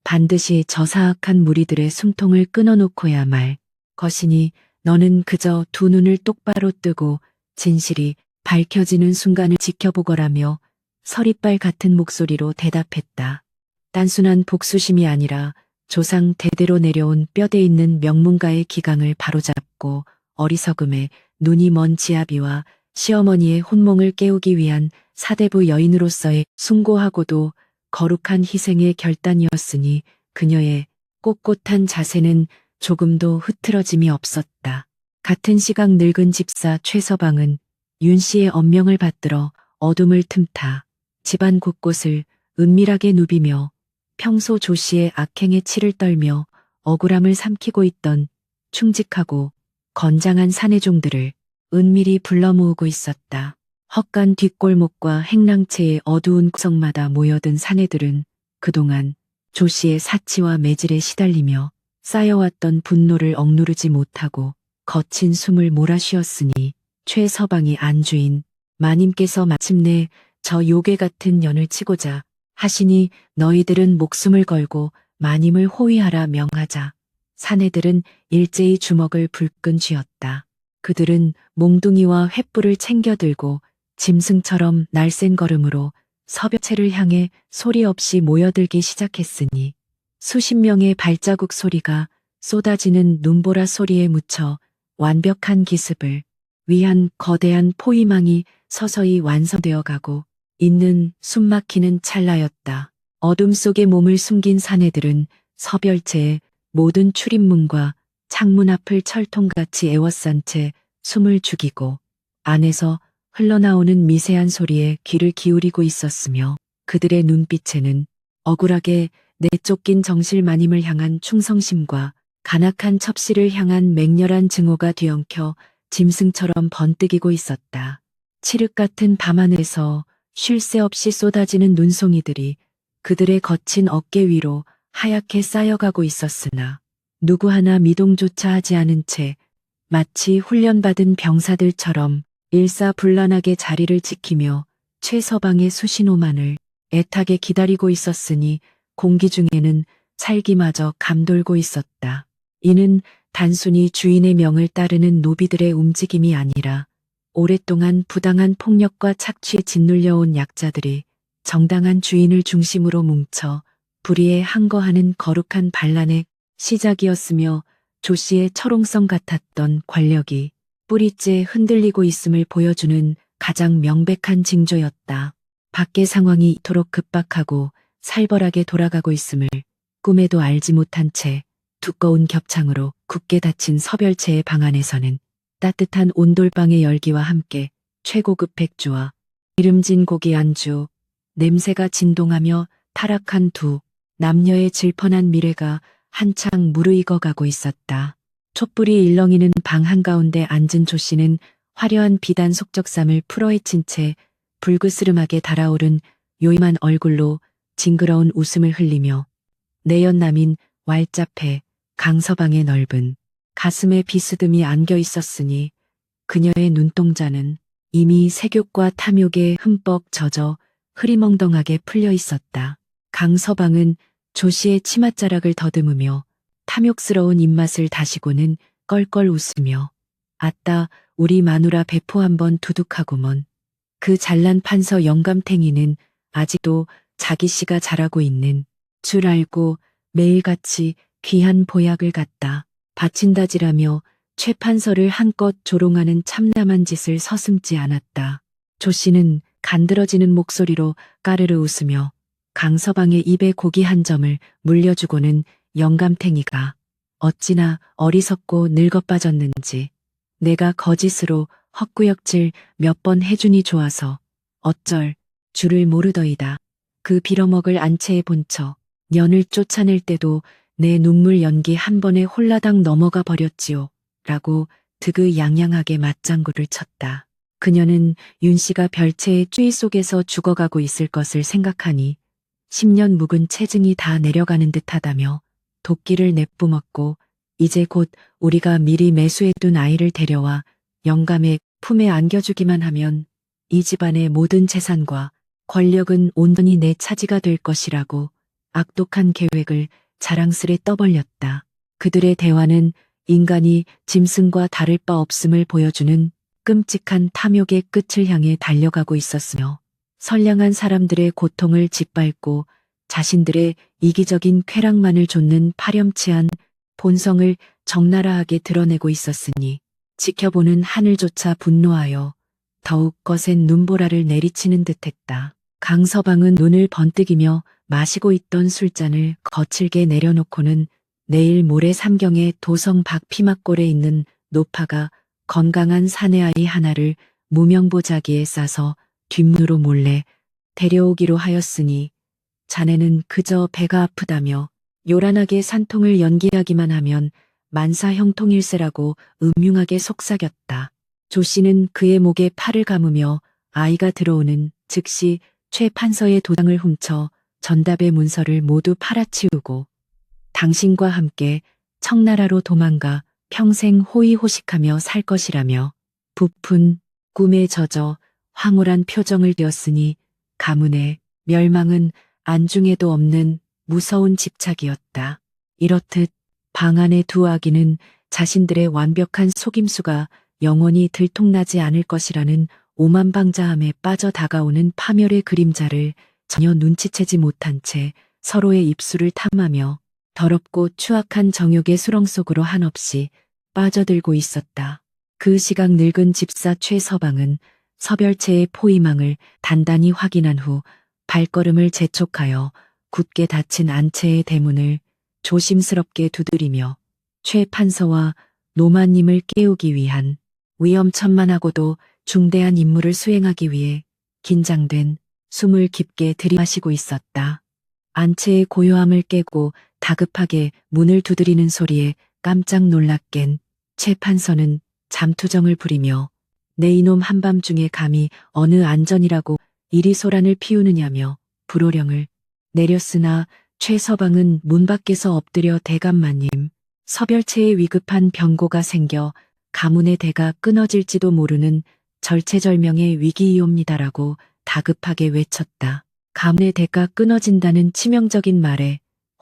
반드시 저 사악한 무리들의 숨통을 끊어놓고야 말 것이니 너는 그저 두 눈을 똑바로 뜨고 진실이 밝혀지는 순간을 지켜보거라며 서리빨 같은 목소리로 대답했다. 단순한 복수심이 아니라 조상 대대로 내려온 뼈대 있는 명문가의 기강을 바로잡고 어리석음에 눈이 먼 지아비와 시어머니의 혼몽을 깨우기 위한 사대부 여인으로서의 숭고하고도 거룩한 희생의 결단이었으니 그녀의 꼿꼿한 자세는 조금도 흐트러짐이 없었다. 같은 시각 늙은 집사 최서방은 윤 씨의 엄명을 받들어 어둠을 틈타 집안 곳곳을 은밀하게 누비며 평소 조 씨의 악행에 치를 떨며 억울함을 삼키고 있던 충직하고 건장한 사내종들을 은밀히 불러 모으고 있었다. 헛간 뒷골목과 행랑채의 어두운 구석마다 모여든 사내들은 그동안 조 씨의 사치와 매질에 시달리며 쌓여왔던 분노를 억누르지 못하고 거친 숨을 몰아쉬었으니 최서방이 안주인 마님께서 마침내 저 요괴 같은 연을 치고자 하시니 너희들은 목숨을 걸고 마님을 호위하라 명하자 사내들은 일제히 주먹을 불끈 쥐었다. 그들은 몽둥이와 횃불을 챙겨들고 짐승처럼 날쌘 걸음으로 서벽체를 향해 소리 없이 모여들기 시작했으니 수십 명의 발자국 소리가 쏟아지는 눈보라 소리에 묻혀 완벽한 기습을 위한 거대한 포위망이 서서히 완성되어 가고 있는 숨막히는 찰나였다. 어둠 속에 몸을 숨긴 사내들은 서별체의 모든 출입문과 창문 앞을 철통같이 에워싼 채 숨을 죽이고 안에서 흘러나오는 미세한 소리에 귀를 기울이고 있었으며 그들의 눈빛에는 억울하게 내쫓긴 정실 마님을 향한 충성심과 간악한 첩시를 향한 맹렬한 증오가 뒤엉켜 짐승처럼 번뜩이고 있었다. 칠흑 같은 밤하늘에서 쉴 새 없이 쏟아지는 눈송이들이 그들의 거친 어깨 위로 하얗게 쌓여가고 있었으나 누구 하나 미동조차 하지 않은 채 마치 훈련받은 병사들처럼 일사불란하게 자리를 지키며 최서방의 수신호만을 애타게 기다리고 있었으니 공기 중에는 살기마저 감돌고 있었다. 이는 단순히 주인의 명을 따르는 노비들의 움직임이 아니라 오랫동안 부당한 폭력과 착취에 짓눌려온 약자들이 정당한 주인을 중심으로 뭉쳐 불의에 항거하는 거룩한 반란의 시작이었으며 조 씨의 철옹성 같았던 권력이 뿌리째 흔들리고 있음을 보여주는 가장 명백한 징조였다. 밖의 상황이 이토록 급박하고 살벌하게 돌아가고 있음을 꿈에도 알지 못한 채 두꺼운 겹창으로 굳게 닫힌 서별체의 방 안에서는 따뜻한 온돌방의 열기와 함께 최고급 백주와 기름진 고기 안주, 냄새가 진동하며 타락한 두 남녀의 질펀한 미래가 한창 무르익어가고 있었다. 촛불이 일렁이는 방 한가운데 앉은 조 씨는 화려한 비단 속적삼을 풀어헤친 채 불그스름하게 달아오른 요임한 얼굴로 징그러운 웃음을 흘리며 내연남인 왈자패 강서방의 넓은 가슴에 비스듬히 안겨 있었으니 그녀의 눈동자는 이미 색욕과 탐욕에 흠뻑 젖어 흐리멍덩하게 풀려 있었다. 강서방은 조 씨의 치맛자락을 더듬으며 탐욕스러운 입맛을 다시고는 껄껄 웃으며 아따 우리 마누라 배포 한번 두둑하구먼. 그 잘난 판서 영감탱이는 아직도 자기 씨가 잘하고 있는 줄 알고 매일같이 귀한 보약을 갖다 바친다지라며 최 판서를 한껏 조롱하는 참남한 짓을 서슴지 않았다. 조 씨는 간드러지는 목소리로 까르르 웃으며 강서방의 입에 고기 한 점을 물려주고는 영감탱이가 어찌나 어리석고 늙어빠졌는지 내가 거짓으로 헛구역질 몇 번 해주니 좋아서 어쩔 줄을 모르더이다. 그 빌어먹을 안채에 본처 년을 쫓아낼 때도 내 눈물 연기 한 번에 홀라당 넘어가 버렸지요. 라고 득의양양하게 맞장구를 쳤다. 그녀는 윤 씨가 별채의 추위 속에서 죽어가고 있을 것을 생각하니 10년 묵은 체증이 다 내려가는 듯하다며 도끼를 내뿜었고 이제 곧 우리가 미리 매수해둔 아이를 데려와 영감의 품에 안겨주기만 하면 이 집안의 모든 재산과 권력은 온전히 내 차지가 될 것이라고 악독한 계획을 자랑스레 떠벌렸다. 그들의 대화는 인간이 짐승과 다를 바 없음을 보여주는 끔찍한 탐욕의 끝을 향해 달려가고 있었으며 선량한 사람들의 고통을 짓밟고 자신들의 이기적인 쾌락만을 좇는 파렴치한 본성을 적나라하게 드러내고 있었으니 지켜보는 하늘조차 분노하여 더욱 거센 눈보라를 내리치는 듯했다. 강서방은 눈을 번뜩이며 마시고 있던 술잔을 거칠게 내려놓고는 내일 모레 삼경에 도성 밖 피막골에 있는 노파가 건강한 사내아이 하나를 무명보자기에 싸서 뒷문으로 몰래 데려오기로 하였으니 자네는 그저 배가 아프다며 요란하게 산통을 연기하기만 하면 만사 형통일세라고 음흉하게 속삭였다. 조 씨는 그의 목에 팔을 감으며 아이가 들어오는 즉시 최 판서의 도장을 훔쳐 전답의 문서를 모두 팔아치우고 당신과 함께 청나라로 도망가 평생 호의호식하며 살 것이라며 부푼 꿈에 젖어 황홀한 표정을 띄었으니 가문의 멸망은 안중에도 없는 무서운 집착이었다. 이렇듯 방 안의 두 아기는 자신들의 완벽한 속임수가 영원히 들통나지 않을 것이라는 오만방자함에 빠져 다가오는 파멸의 그림자를 전혀 눈치채지 못한 채 서로의 입술을 탐하며 더럽고 추악한 정욕의 수렁 속으로 한없이 빠져들고 있었다. 그 시각 늙은 집사 최서방은 서별채의 포위망을 단단히 확인한 후 발걸음을 재촉하여 굳게 닫힌 안채의 대문을 조심스럽게 두드리며 최 판서와 노마님을 깨우기 위한 위험천만하고도 중대한 임무를 수행하기 위해 긴장된 숨을 깊게 들이마시고 있었다. 안채의 고요함을 깨고 다급하게 문을 두드리는 소리에 깜짝 놀라 깬 최 판서는 잠투정을 부리며 내 이놈 한밤중에 감히 어느 안전이라고 이리 소란을 피우느냐며 불호령을 내렸으나 최 서방은 문 밖에서 엎드려 대감마님, 서별체에 위급한 병고가 생겨 가문의 대가 끊어질지도 모르는 절체절명의 위기이옵니다라고 다급하게 외쳤다. 가문의 대가 끊어진다는 치명적인 말에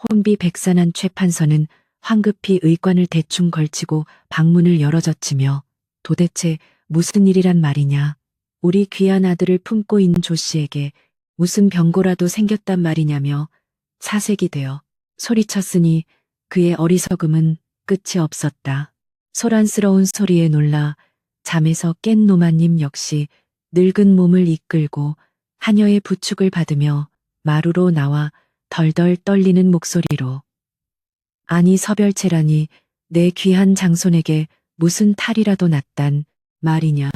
혼비백산한 최 판서는 황급히 의관을 대충 걸치고 방문을 열어젖히며 도대체 무슨 일이란 말이냐. 우리 귀한 아들을 품고 있는 조 씨에게 무슨 병고라도 생겼단 말이냐며 사색이 되어 소리쳤으니 그의 어리석음은 끝이 없었다. 소란스러운 소리에 놀라 잠에서 깬 노마님 역시 늙은 몸을 이끌고 하녀의 부축을 받으며 마루로 나와 덜덜 떨리는 목소리로 아니 서별체라니 내 귀한 장손에게 무슨 탈이라도 났단 말이냐.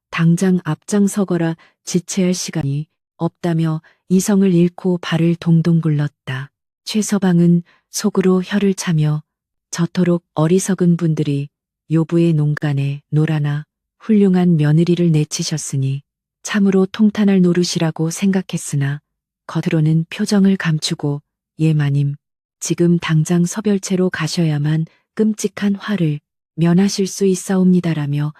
당장 앞장서거라 지체할 시간이 없다며 이성을 잃고 발을 동동 굴렀다. 최서방은 속으로 혀를 차며 저토록 어리석은 분들이 요부의 농간에 노라나 훌륭한 며느리를 내치셨으니 참으로 통탄할 노릇이라고 생각했으나 겉으로는 표정을 감추고 예 마님 지금 당장 서별체로 가셔야만 끔찍한 화를 면하실 수 있사옵니다라며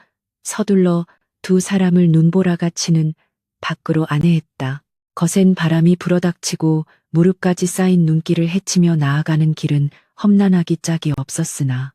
서둘러 두 사람을 눈보라가 치는 밖으로 안내했다. 거센 바람이 불어닥치고 무릎까지 쌓인 눈길을 헤치며 나아가는 길은 험난하기 짝이 없었으나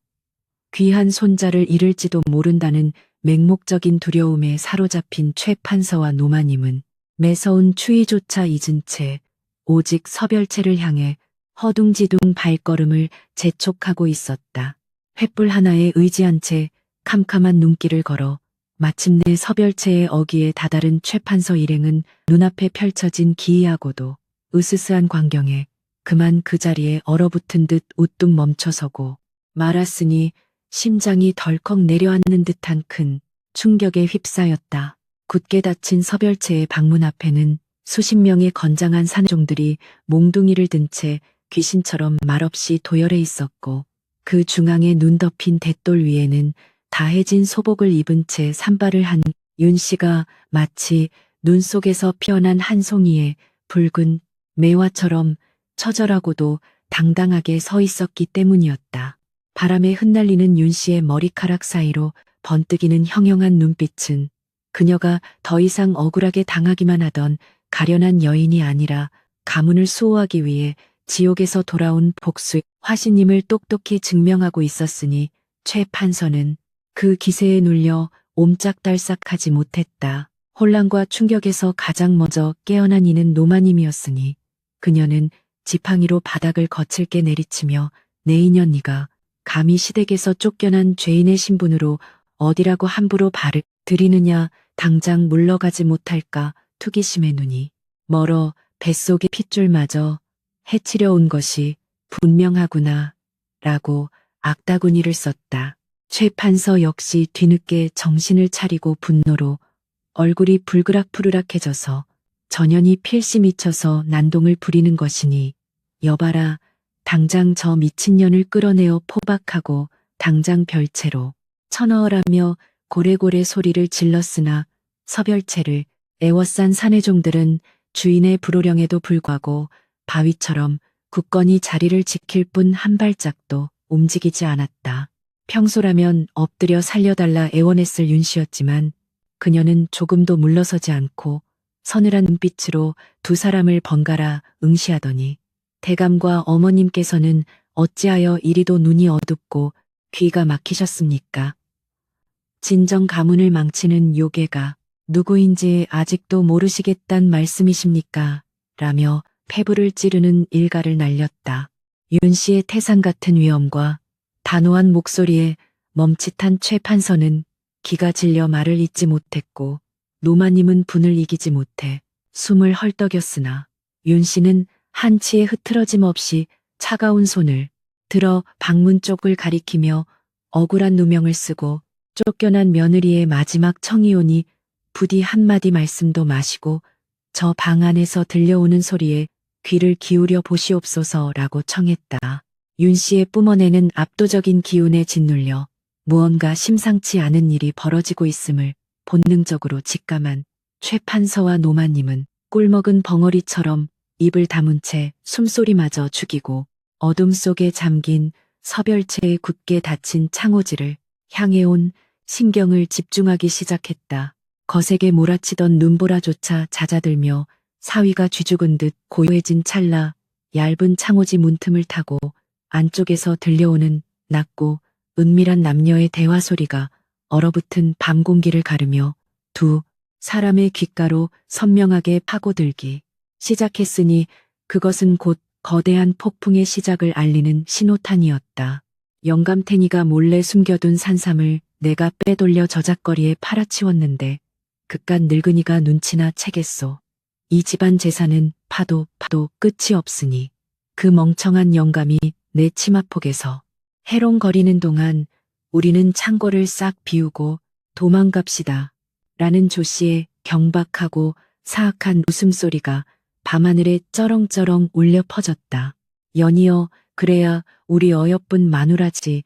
귀한 손자를 잃을지도 모른다는 맹목적인 두려움에 사로잡힌 최 판서와 노마님은 매서운 추위조차 잊은 채 오직 서별체를 향해 허둥지둥 발걸음을 재촉하고 있었다. 횃불 하나에 의지한 채 캄캄한 눈길을 걸어 마침내 서별체의 어귀에 다다른 최 판서 일행은 눈앞에 펼쳐진 기이하고도 으스스한 광경에 그만 그 자리에 얼어붙은 듯 우뚝 멈춰서고 말았으니 심장이 덜컥 내려앉는 듯한 큰 충격에 휩싸였다. 굳게 닫힌 서별체의 방문 앞에는 수십 명의 건장한 산종들이 몽둥이를 든 채 귀신처럼 말없이 도열해 있었고 그 중앙에 눈 덮인 돛돌 위에는 다해진 소복을 입은 채 산발을 한 윤 씨가 마치 눈 속에서 피어난 한 송이의 붉은 매화처럼 처절하고도 당당하게 서 있었기 때문이었다. 바람에 흩날리는 윤 씨의 머리카락 사이로 번뜩이는 형형한 눈빛은 그녀가 더 이상 억울하게 당하기만 하던 가련한 여인이 아니라 가문을 수호하기 위해 지옥에서 돌아온 복수 화신님을 똑똑히 증명하고 있었으니 최 판서는 그 기세에 눌려 옴짝달싹하지 못했다. 혼란과 충격에서 가장 먼저 깨어난 이는 노마님이었으니 그녀는 지팡이로 바닥을 거칠게 내리치며 내 인연이가 감히 시댁에서 쫓겨난 죄인의 신분으로 어디라고 함부로 발을 들이느냐 당장 물러가지 못할까 투기심의 눈이 멀어 뱃속의 핏줄마저 해치려 온 것이 분명하구나 라고 악다구니를 썼다. 최 판서 역시 뒤늦게 정신을 차리고 분노로 얼굴이 불그락푸르락해져서 전연이 필시 미쳐서 난동을 부리는 것이니 여봐라 당장 저 미친년을 끌어내어 포박하고 당장 별채로 쳐넣으라며 고래고래 소리를 질렀으나 서별채를 애워싼 사내종들은 주인의 불호령에도 불구하고 바위처럼 굳건히 자리를 지킬 뿐 한 발짝도 움직이지 않았다. 평소라면 엎드려 살려달라 애원했을 윤씨였지만 그녀는 조금도 물러서지 않고 서늘한 눈빛으로 두 사람을 번갈아 응시하더니 대감과 어머님께서는 어찌하여 이리도 눈이 어둡고 귀가 막히셨습니까? 진정 가문을 망치는 요괴가 누구인지 아직도 모르시겠단 말씀이십니까? 라며 폐부를 찌르는 일가를 날렸다. 윤 씨의 태산 같은 위엄과 단호한 목소리에 멈칫한 최 판서는 기가 질려 말을 잇지 못했고 노마님은 분을 이기지 못해 숨을 헐떡였으나 윤 씨는 한치의 흐트러짐 없이 차가운 손을 들어 방문 쪽을 가리키며 억울한 누명을 쓰고 쫓겨난 며느리의 마지막 청이오니 부디 한마디 말씀도 마시고 저 방 안에서 들려오는 소리에 귀를 기울여 보시옵소서라고 청했다. 윤 씨의 뿜어내는 압도적인 기운에 짓눌려 무언가 심상치 않은 일이 벌어지고 있음을 본능적으로 직감한 최 판서와 노마님은 꿀먹은 벙어리처럼 입을 다문 채 숨소리마저 죽이고 어둠 속에 잠긴 서별채에 굳게 닫힌 창호지를 향해 온 신경을 집중하기 시작했다. 거세게 몰아치던 눈보라조차 잦아들며 사위가 쥐죽은 듯 고요해진 찰나 얇은 창호지 문틈을 타고 안쪽에서 들려오는 낮고 은밀한 남녀의 대화 소리가 얼어붙은 밤 공기를 가르며 두 사람의 귓가로 선명하게 파고들기 시작했으니 그것은 곧 거대한 폭풍의 시작을 알리는 신호탄이었다. 영감탱이가 몰래 숨겨둔 산삼을 내가 빼돌려 저작거리에 팔아치웠는데 그깟 늙은이가 눈치나 채겠소. 이 집안 재산은 파도 끝이 없으니 그 멍청한 영감이 내 치마폭에서 해롱거리는 동안 우리는 창고를 싹 비우고 도망갑시다. 라는 조씨의 경박하고 사악한 웃음소리가 밤하늘에 쩌렁쩌렁 울려 퍼졌다. 연이어 그래야 우리 어여쁜 마누라지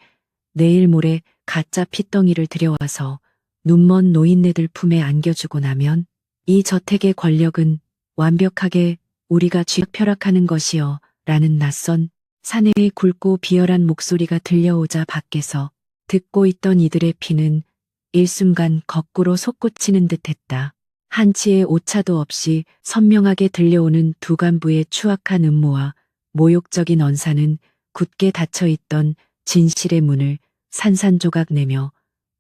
내일 모레 가짜 핏덩이를 들여와서 눈먼 노인네들 품에 안겨주고 나면 이 저택의 권력은 완벽하게 우리가 쥐락펴락하는 것이여 라는 낯선 사내의 굵고 비열한 목소리가 들려오자 밖에서 듣고 있던 이들의 피는 일순간 거꾸로 솟구치는 듯했다. 한치의 오차도 없이 선명하게 들려오는 두 간부의 추악한 음모와 모욕적인 언사는 굳게 닫혀있던 진실의 문을 산산조각 내며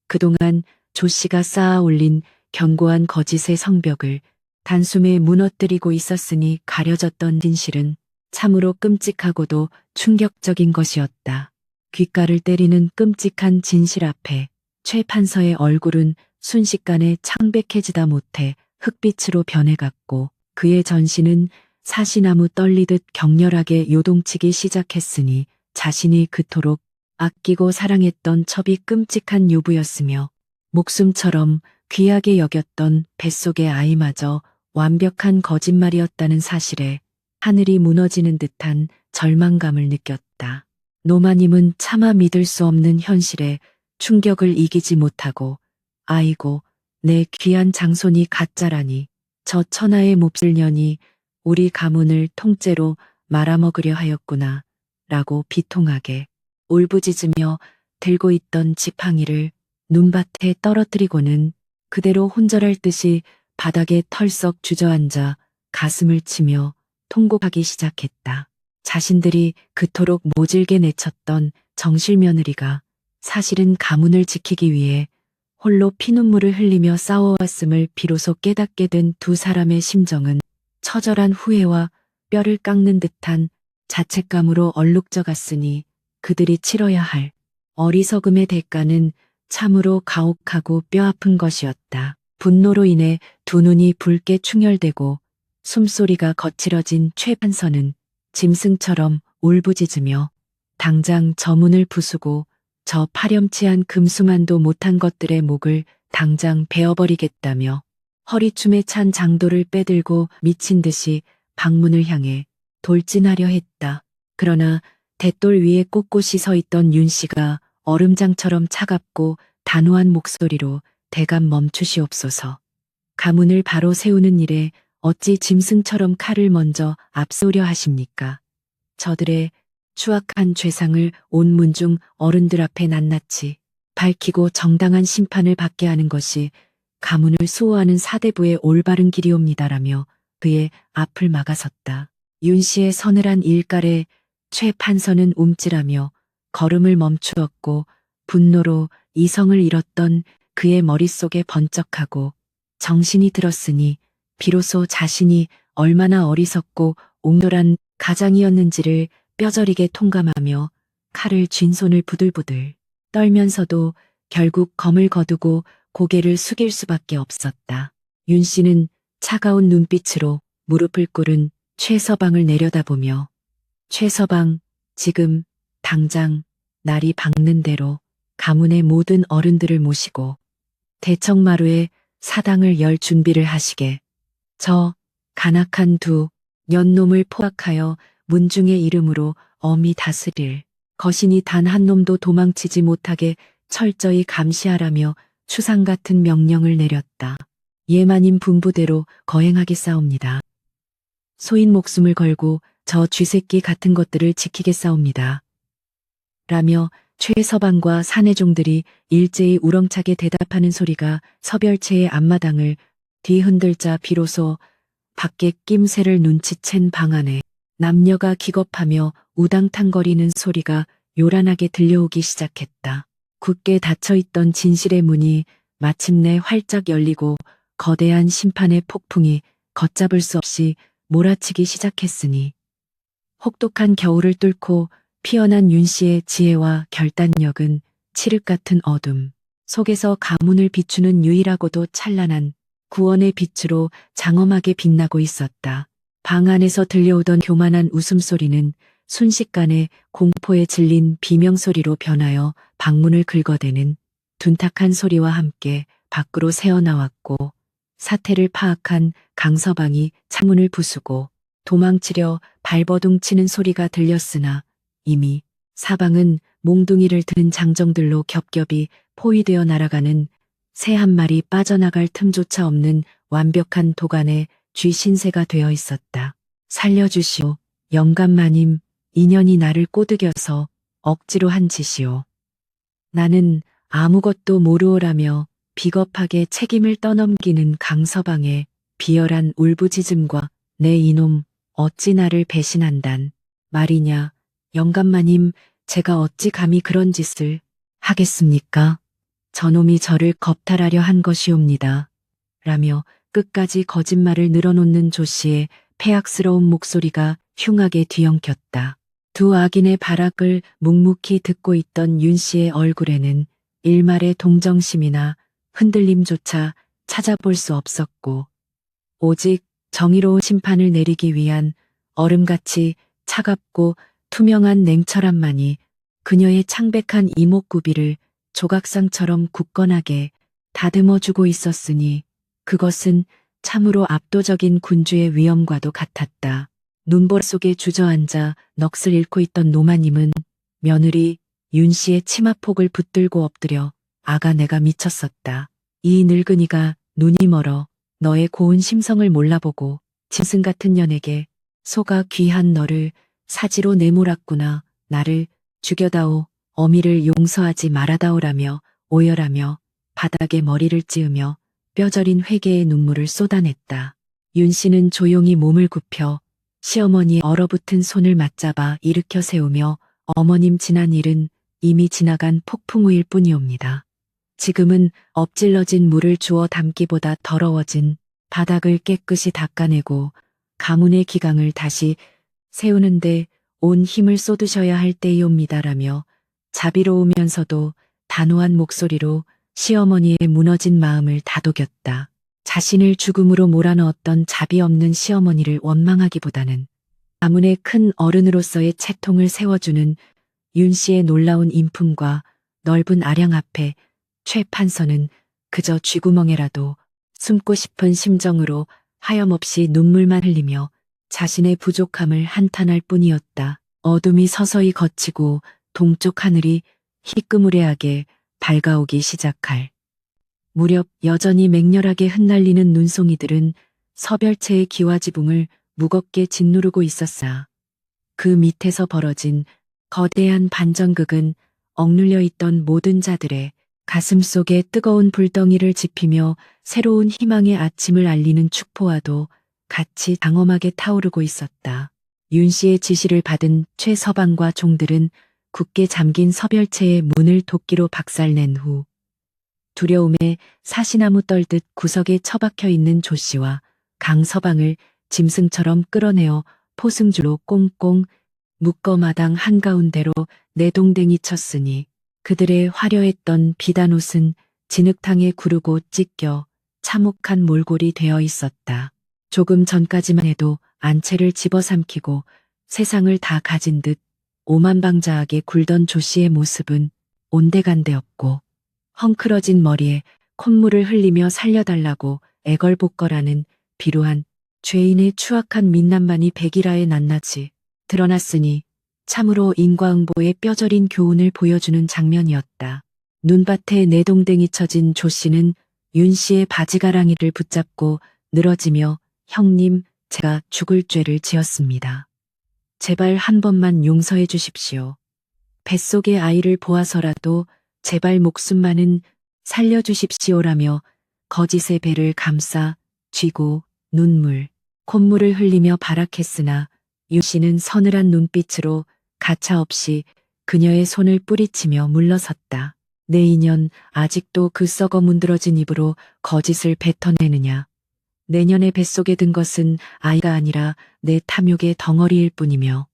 그동안 조씨가 쌓아 올린 견고한 거짓의 성벽을 단숨에 무너뜨리고 있었으니 가려졌던 진실은 참으로 끔찍하고도 충격적인 것이었다. 귓가를 때리는 끔찍한 진실 앞에 최 판서의 얼굴은 순식간에 창백해지다 못해 흑빛으로 변해갔고 그의 전신은 사시나무 떨리듯 격렬하게 요동치기 시작했으니 자신이 그토록 아끼고 사랑했던 첩이 끔찍한 유부였으며 목숨처럼 귀하게 여겼던 뱃속의 아이마저 완벽한 거짓말이었다는 사실에 하늘이 무너지는 듯한 절망감을 느꼈다. 노마님은 차마 믿을 수 없는 현실에 충격을 이기지 못하고 아이고 내 귀한 장손이 가짜라니 저 천하의 몹쓸 년이 우리 가문을 통째로 말아먹으려 하였구나 라고 비통하게 울부짖으며 들고 있던 지팡이를 눈밭에 떨어뜨리고는 그대로 혼절할 듯이 바닥에 털썩 주저앉아 가슴을 치며 통곡하기 시작했다. 자신들이 그토록 모질게 내쳤던 정실 며느리가 사실은 가문을 지키기 위해 홀로 피눈물을 흘리며 싸워왔음을 비로소 깨닫게 된 두 사람의 심정은 처절한 후회와 뼈를 깎는 듯한 자책감으로 얼룩져 갔으니 그들이 치러야 할 어리석음의 대가는 참으로 가혹하고 뼈아픈 것이었다. 분노로 인해 두 눈이 붉게 충혈되고 숨소리가 거칠어진 최 판서는 짐승처럼 울부짖으며 당장 저 문을 부수고 저 파렴치한 금수만도 못한 것들의 목을 당장 베어버리겠다며 허리춤에 찬 장도를 빼들고 미친 듯이 방문을 향해 돌진하려 했다. 그러나 대돌 위에 꼿꼿이 서 있던 윤 씨가 얼음장처럼 차갑고 단호한 목소리로 대감 멈추시옵소서. 가문을 바로 세우는 일에 어찌 짐승처럼 칼을 먼저 앞세우려 하십니까? 저들의 추악한 죄상을 온 문중 어른들 앞에 낱낱이 밝히고 정당한 심판을 받게 하는 것이 가문을 수호하는 사대부의 올바른 길이옵니다라며 그의 앞을 막아섰다. 윤 씨의 서늘한 일갈에 최 판서는 움찔하며 걸음을 멈추었고 분노로 이성을 잃었던 그의 머릿속에 번쩍하고 정신이 들었으니 비로소 자신이 얼마나 어리석고 옹졸한 가장이었는지를 뼈저리게 통감하며 칼을 쥔 손을 부들부들 떨면서도 결국 검을 거두고 고개를 숙일 수밖에 없었다. 윤 씨는 차가운 눈빛으로 무릎을 꿇은 최서방을 내려다보며 최서방, 지금 당장 날이 밝는 대로 가문의 모든 어른들을 모시고 대청마루에 사당을 열 준비를 하시게. 저 간악한 두 년놈을 포악하여 문중의 이름으로 엄히 다스릴 거신이 단 한 놈도 도망치지 못하게 철저히 감시하라며 추상 같은 명령을 내렸다. 예마님 분부대로 거행하겠사옵니다. 소인 목숨을 걸고 저 쥐새끼 같은 것들을 지키겠사옵니다. 라며 최서방과 사내종들이 일제히 우렁차게 대답하는 소리가 서별체의 앞마당을 뒤흔들자 비로소 밖에 낌새를 눈치챈 방 안에 남녀가 기겁하며 우당탕거리는 소리가 요란하게 들려오기 시작했다. 굳게 닫혀있던 진실의 문이 마침내 활짝 열리고 거대한 심판의 폭풍이 걷잡을 수 없이 몰아치기 시작했으니 혹독한 겨울을 뚫고 피어난 윤 씨의 지혜와 결단력은 칠흑 같은 어둠 속에서 가문을 비추는 유일하고도 찬란한 구원의 빛으로 장엄하게 빛나고 있었다. 방 안에서 들려오던 교만한 웃음소리는 순식간에 공포에 질린 비명소리로 변하여 방문을 긁어대는 둔탁한 소리와 함께 밖으로 새어나왔고 사태를 파악한 강서방이 창문을 부수고 도망치려 발버둥치는 소리가 들렸으나 이미 사방은 몽둥이를 든 장정들로 겹겹이 포위되어 날아가는 새 한 마리 빠져나갈 틈조차 없는 완벽한 도간의 쥐 신세가 되어 있었다. 살려주시오. 영감마님, 인연이 나를 꼬드겨서 억지로 한 짓이오. 나는 아무것도 모르오라며 비겁하게 책임을 떠넘기는 강서방의 비열한 울부짖음과 내 이놈 어찌 나를 배신한단 말이냐. 영감마님, 제가 어찌 감히 그런 짓을 하겠습니까? 저놈이 저를 겁탈하려 한 것이옵니다. 라며 끝까지 거짓말을 늘어놓는 조 씨의 폐악스러운 목소리가 흉하게 뒤엉켰다. 두 악인의 발악을 묵묵히 듣고 있던 윤 씨의 얼굴에는 일말의 동정심이나 흔들림조차 찾아볼 수 없었고 오직 정의로운 심판을 내리기 위한 얼음같이 차갑고 투명한 냉철함만이 그녀의 창백한 이목구비를 조각상처럼 굳건하게 다듬어주고 있었으니 그것은 참으로 압도적인 군주의 위엄과도 같았다. 눈보라 속에 주저앉아 넋을 잃고 있던 노마님은 며느리 윤 씨의 치마폭을 붙들고 엎드려 아가 내가 미쳤었다. 이 늙은이가 눈이 멀어 너의 고운 심성을 몰라보고 짐승 같은 년에게 소가 귀한 너를 사지로 내몰았구나. 나를 죽여다오. 어미를 용서하지 말아다오라며 오열하며 바닥에 머리를 찌으며 뼈저린 회개의 눈물을 쏟아냈다. 윤 씨는 조용히 몸을 굽혀 시어머니의 얼어붙은 손을 맞잡아 일으켜 세우며 어머님 지난 일은 이미 지나간 폭풍우일 뿐이옵니다. 지금은 엎질러진 물을 주워 담기보다 더러워진 바닥을 깨끗이 닦아내고 가문의 기강을 다시 세우는데 온 힘을 쏟으셔야 할 때이옵니다라며 자비로우면서도 단호한 목소리로 시어머니의 무너진 마음을 다독였다. 자신을 죽음으로 몰아넣었던 자비 없는 시어머니를 원망하기보다는 가문의 큰 어른으로서의 채통을 세워주는 윤 씨의 놀라운 인품과 넓은 아량 앞에 최 판서는 그저 쥐구멍에라도 숨고 싶은 심정으로 하염없이 눈물만 흘리며 자신의 부족함을 한탄할 뿐이었다. 어둠이 서서히 걷히고 동쪽 하늘이 희끄무레하게 밝아오기 시작할 무렵 여전히 맹렬하게 흩날리는 눈송이들은 서별체의 기와지붕을 무겁게 짓누르고 있었사. 그 밑에서 벌어진 거대한 반전극은 억눌려 있던 모든 자들의 가슴 속에 뜨거운 불덩이를 지피며 새로운 희망의 아침을 알리는 축포와도 같이 장엄하게 타오르고 있었다. 윤 씨의 지시를 받은 최서방과 종들은 굳게 잠긴 서별체의 문을 도끼로 박살낸 후 두려움에 사시나무 떨듯 구석에 처박혀 있는 조 씨와 강 서방을 짐승처럼 끌어내어 포승줄로 꽁꽁 묶어 마당 한가운데로 내동댕이 쳤으니 그들의 화려했던 비단옷은 진흙탕에 구르고 찢겨 참혹한 몰골이 되어 있었다. 조금 전까지만 해도 안채를 집어삼키고 세상을 다 가진 듯 오만방자하게 굴던 조 씨의 모습은 온데간데 없고 헝클어진 머리에 콧물을 흘리며 살려달라고 애걸복걸하는 비루한 죄인의 추악한 민낯만이 백일하에 낱낱이 드러났으니 참으로 인과응보의 뼈저린 교훈을 보여주는 장면이었다. 눈밭에 내동댕이 쳐진 조 씨는 윤 씨의 바지가랑이를 붙잡고 늘어지며 형님, 제가 죽을 죄를 지었습니다. 제발 한 번만 용서해 주십시오. 뱃속의 아이를 보아서라도 제발 목숨만은 살려주십시오라며 거짓의 배를 감싸 쥐고 눈물, 콧물을 흘리며 발악했으나 윤 씨는 서늘한 눈빛으로 가차없이 그녀의 손을 뿌리치며 물러섰다. 내 인연 아직도 그 썩어 문드러진 입으로 거짓을 뱉어내느냐. 내년에 뱃속에 든 것은 아이가 아니라 내 탐욕의 덩어리일 뿐이며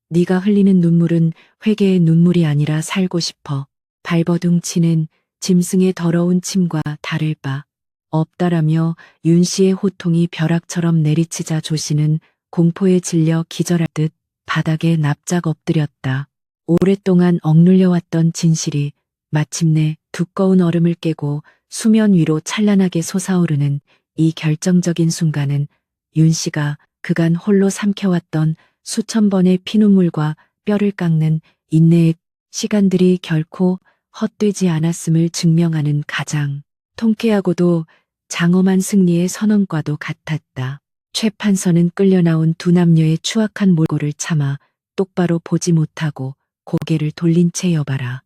네가 흘리는 눈물은 회개의 눈물이 아니라 살고 싶어 발버둥 치는 짐승의 더러운 침과 다를 바 없다라며 윤 씨의 호통이 벼락처럼 내리치자 조 씨는 공포에 질려 기절할 듯 바닥에 납작 엎드렸다. 오랫동안 억눌려왔던 진실이 마침내 두꺼운 얼음을 깨고 수면 위로 찬란하게 솟아오르는 이 결정적인 순간은 윤 씨가 그간 홀로 삼켜왔던 수천 번의 피눈물과 뼈를 깎는 인내의 시간들이 결코 헛되지 않았음을 증명하는 가장 통쾌하고도 장엄한 승리의 선언과도 같았다. 최 판서는 끌려나온 두 남녀의 추악한 몰골을 참아 똑바로 보지 못하고 고개를 돌린 채 여봐라.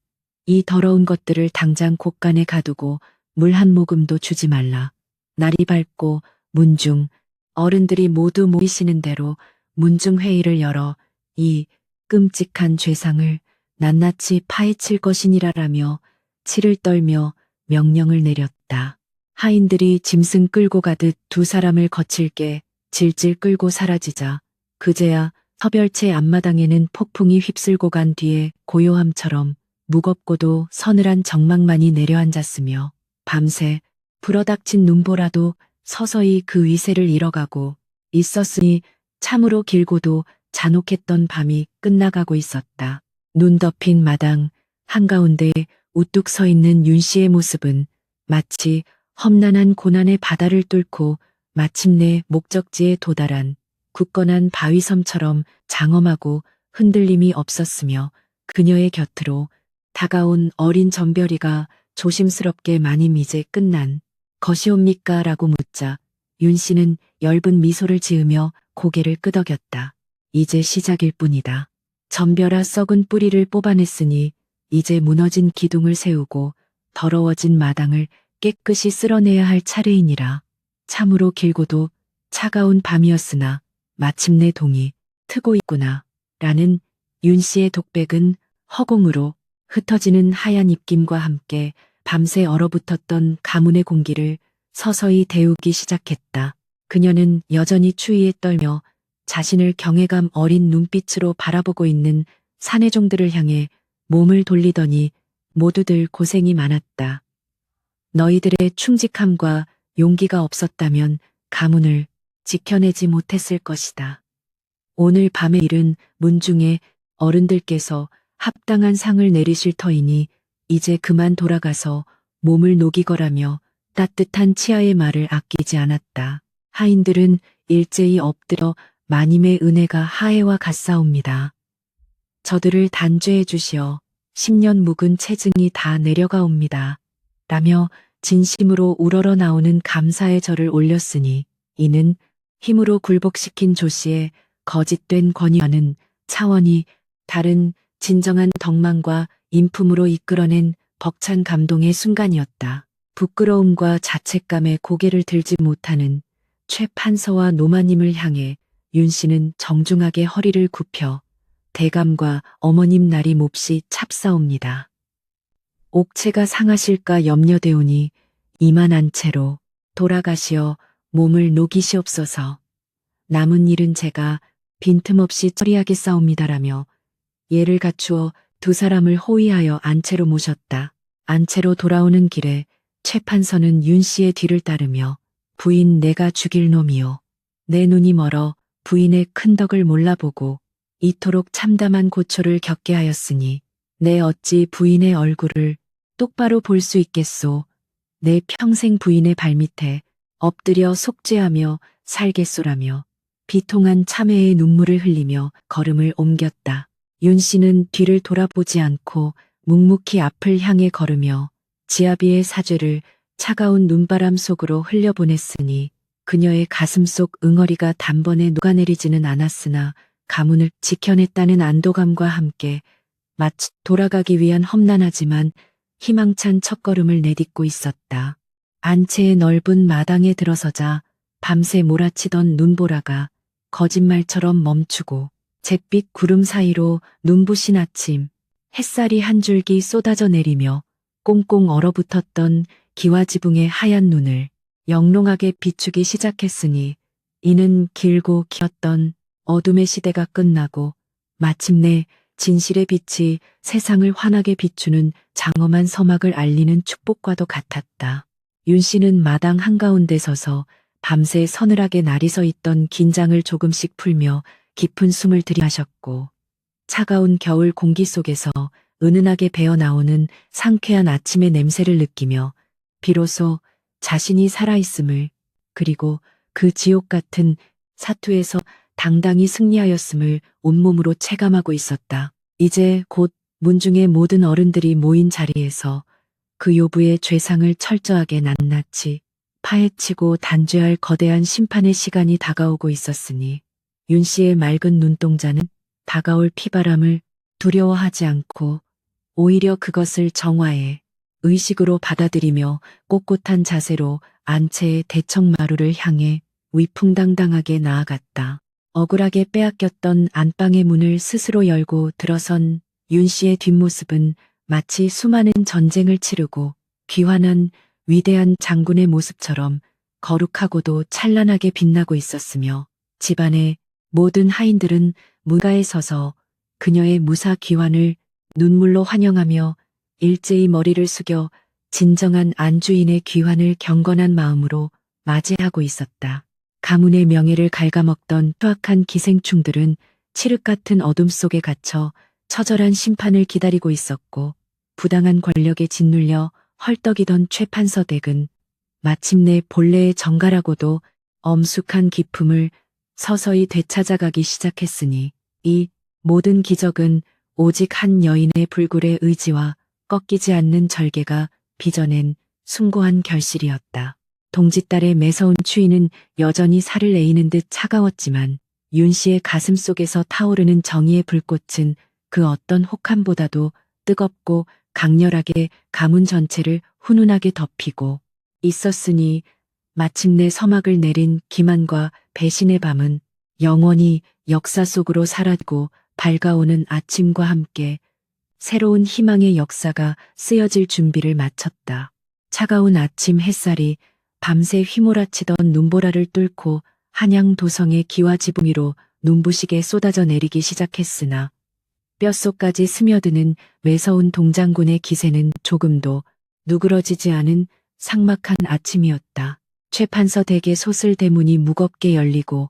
이 더러운 것들을 당장 곳간에 가두고 물 한 모금도 주지 말라. 날이 밝고 문중 어른들이 모두 모이시는 대로 문중회의를 열어 이 끔찍한 죄상을 낱낱이 파헤칠 것이니라라며 치를 떨며 명령을 내렸다. 하인들이 짐승 끌고 가듯 두 사람을 거칠게 질질 끌고 사라지자 그제야 서별체 앞마당에는 폭풍이 휩쓸고 간 뒤에 고요함처럼 무겁고도 서늘한 정막만이 내려앉았으며 밤새 불어닥친 눈보라도 서서히 그 위세를 잃어가고 있었으니 참으로 길고도 잔혹했던 밤이 끝나가고 있었다. 눈 덮인 마당 한가운데 우뚝 서 있는 윤 씨의 모습은 마치 험난한 고난의 바다를 뚫고 마침내 목적지에 도달한 굳건한 바위섬처럼 장엄하고 흔들림이 없었으며 그녀의 곁으로 다가온 어린 전별이가 조심스럽게 마님 이제 끝난 것이옵니까? 라고 묻자 윤 씨는 엷은 미소를 지으며 고개를 끄덕였다. 이제 시작일 뿐이다. 전별아 썩은 뿌리를 뽑아냈으니 이제 무너진 기둥을 세우고 더러워진 마당을 깨끗이 쓸어내야 할 차례이니라. 참으로 길고도 차가운 밤이었으나 마침내 동이 트고 있구나. 라는 윤 씨의 독백은 허공으로 흩어지는 하얀 입김과 함께 밤새 얼어붙었던 가문의 공기를 서서히 데우기 시작했다. 그녀는 여전히 추위에 떨며 자신을 경외감 어린 눈빛으로 바라보고 있는 사내종들을 향해 몸을 돌리더니 모두들 고생이 많았다. 너희들의 충직함과 용기가 없었다면 가문을 지켜내지 못했을 것이다. 오늘 밤의 일은 문중의 어른들께서 합당한 상을 내리실 터이니 이제 그만 돌아가서 몸을 녹이거라며 따뜻한 치아의 말을 아끼지 않았다. 하인들은 일제히 엎드려 마님의 은혜가 하해와 같사옵니다. 저들을 단죄해 주시어 10년 묵은 체증이 다 내려가옵니다. 라며 진심으로 우러러 나오는 감사의 절을 올렸으니 이는 힘으로 굴복시킨 조씨의 거짓된 권위와는 차원이 다른 진정한 덕망과 인품으로 이끌어낸 벅찬 감동의 순간이었다. 부끄러움과 자책감에 고개를 들지 못하는 최 판서와 노마님을 향해 윤 씨는 정중하게 허리를 굽혀 대감과 어머님 날이 몹시 찹사옵니다. 옥체가 상하실까 염려되오니 이만한 채로 돌아가시어 몸을 녹이시옵소서. 남은 일은 제가 빈틈없이 처리하겠사옵니다라며 예를 갖추어 두 사람을 호위하여 안채로 모셨다. 안채로 돌아오는 길에 최 판서는 윤 씨의 뒤를 따르며 부인 내가 죽일 놈이요. 내 눈이 멀어 부인의 큰 덕을 몰라보고 이토록 참담한 고초를 겪게 하였으니 내 어찌 부인의 얼굴을 똑바로 볼 수 있겠소. 내 평생 부인의 발밑에 엎드려 속죄하며 살겠소라며 비통한 참회의 눈물을 흘리며 걸음을 옮겼다. 윤 씨는 뒤를 돌아보지 않고 묵묵히 앞을 향해 걸으며 지아비의 사죄를 차가운 눈바람 속으로 흘려보냈으니 그녀의 가슴 속 응어리가 단번에 녹아내리지는 않았으나 가문을 지켜냈다는 안도감과 함께 마치 돌아가기 위한 험난하지만 희망찬 첫걸음을 내딛고 있었다. 안채의 넓은 마당에 들어서자 밤새 몰아치던 눈보라가 거짓말처럼 멈추고 잿빛 구름 사이로 눈부신 아침 햇살이 한 줄기 쏟아져 내리며 꽁꽁 얼어붙었던 기와지붕의 하얀 눈을 영롱하게 비추기 시작했으니 이는 길고 길었던 어둠의 시대가 끝나고 마침내 진실의 빛이 세상을 환하게 비추는 장엄한 서막을 알리는 축복과도 같았다. 윤 씨는 마당 한가운데 서서 밤새 서늘하게 날이 서 있던 긴장을 조금씩 풀며 깊은 숨을 들이마셨고 차가운 겨울 공기 속에서 은은하게 배어나오는 상쾌한 아침의 냄새를 느끼며 비로소 자신이 살아있음을 그리고 그 지옥 같은 사투에서 당당히 승리하였음을 온몸으로 체감하고 있었다. 이제 곧 문중의 모든 어른들이 모인 자리에서 그 요부의 죄상을 철저하게 낱낱이 파헤치고 단죄할 거대한 심판의 시간이 다가오고 있었으니 윤 씨의 맑은 눈동자는 다가올 피바람을 두려워하지 않고 오히려 그것을 정화해 의식으로 받아들이며 꼿꼿한 자세로 안채의 대청마루를 향해 위풍당당하게 나아갔다. 억울하게 빼앗겼던 안방의 문을 스스로 열고 들어선 윤 씨의 뒷모습은 마치 수많은 전쟁을 치르고 귀환한 위대한 장군의 모습처럼 거룩하고도 찬란하게 빛나고 있었으며 집안의 모든 하인들은 무가에 서서 그녀의 무사 귀환을 눈물로 환영하며 일제히 머리를 숙여 진정한 안주인의 귀환을 경건한 마음으로 맞이하고 있었다. 가문의 명예를 갉아먹던 투악한 기생충들은 칠흑 같은 어둠 속에 갇혀 처절한 심판을 기다리고 있었고 부당한 권력에 짓눌려 헐떡이던 최판서 댁은 마침내 본래의 정갈하고도 엄숙한 기품을 서서히 되찾아가기 시작했으니 이 모든 기적은 오직 한 여인의 불굴의 의지와 꺾이지 않는 절개가 빚어낸 숭고한 결실이었다. 동짓딸의 매서운 추위는 여전히 살을 에이는 듯 차가웠지만 윤 씨의 가슴 속에서 타오르는 정의의 불꽃은 그 어떤 혹함보다도 뜨겁고 강렬하게 가문 전체를 훈훈하게 덮이고 있었으니 마침내 서막을 내린 기만과 배신의 밤은 영원히 역사 속으로 사라지고 밝아오는 아침과 함께 새로운 희망의 역사가 쓰여질 준비를 마쳤다. 차가운 아침 햇살이 밤새 휘몰아치던 눈보라를 뚫고 한양 도성의 기와 지붕 위로 눈부시게 쏟아져 내리기 시작했으나 뼛속까지 스며드는 매서운 동장군의 기세는 조금도 누그러지지 않은 삭막한 아침이었다. 최판서 댁의 소슬 대문이 무겁게 열리고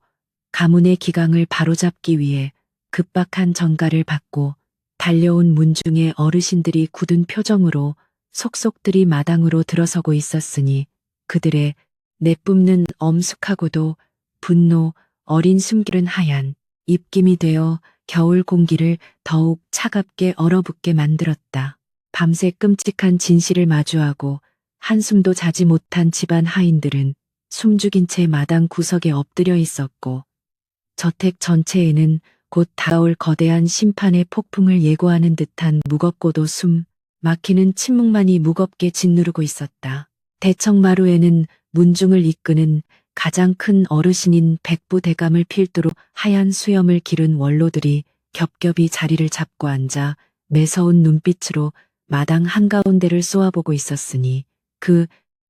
가문의 기강을 바로잡기 위해 급박한 전가를 받고 달려온 문중의 어르신들이 굳은 표정으로 속속들이 마당으로 들어서고 있었으니 그들의 내뿜는 엄숙하고도 분노 어린 숨길은 하얀 입김이 되어 겨울 공기를 더욱 차갑게 얼어붙게 만들었다. 밤새 끔찍한 진실을 마주하고 한숨도 자지 못한 집안 하인들은 숨죽인 채 마당 구석에 엎드려 있었고 저택 전체에는 곧 다가올 거대한 심판의 폭풍을 예고하는 듯한 무겁고도 숨 막히는 침묵만이 무겁게 짓누르고 있었다. 대청마루에는 문중을 이끄는 가장 큰 어르신인 백부대감을 필두로 하얀 수염을 기른 원로들이 겹겹이 자리를 잡고 앉아 매서운 눈빛으로 마당 한가운데를 쏘아보고 있었으니 그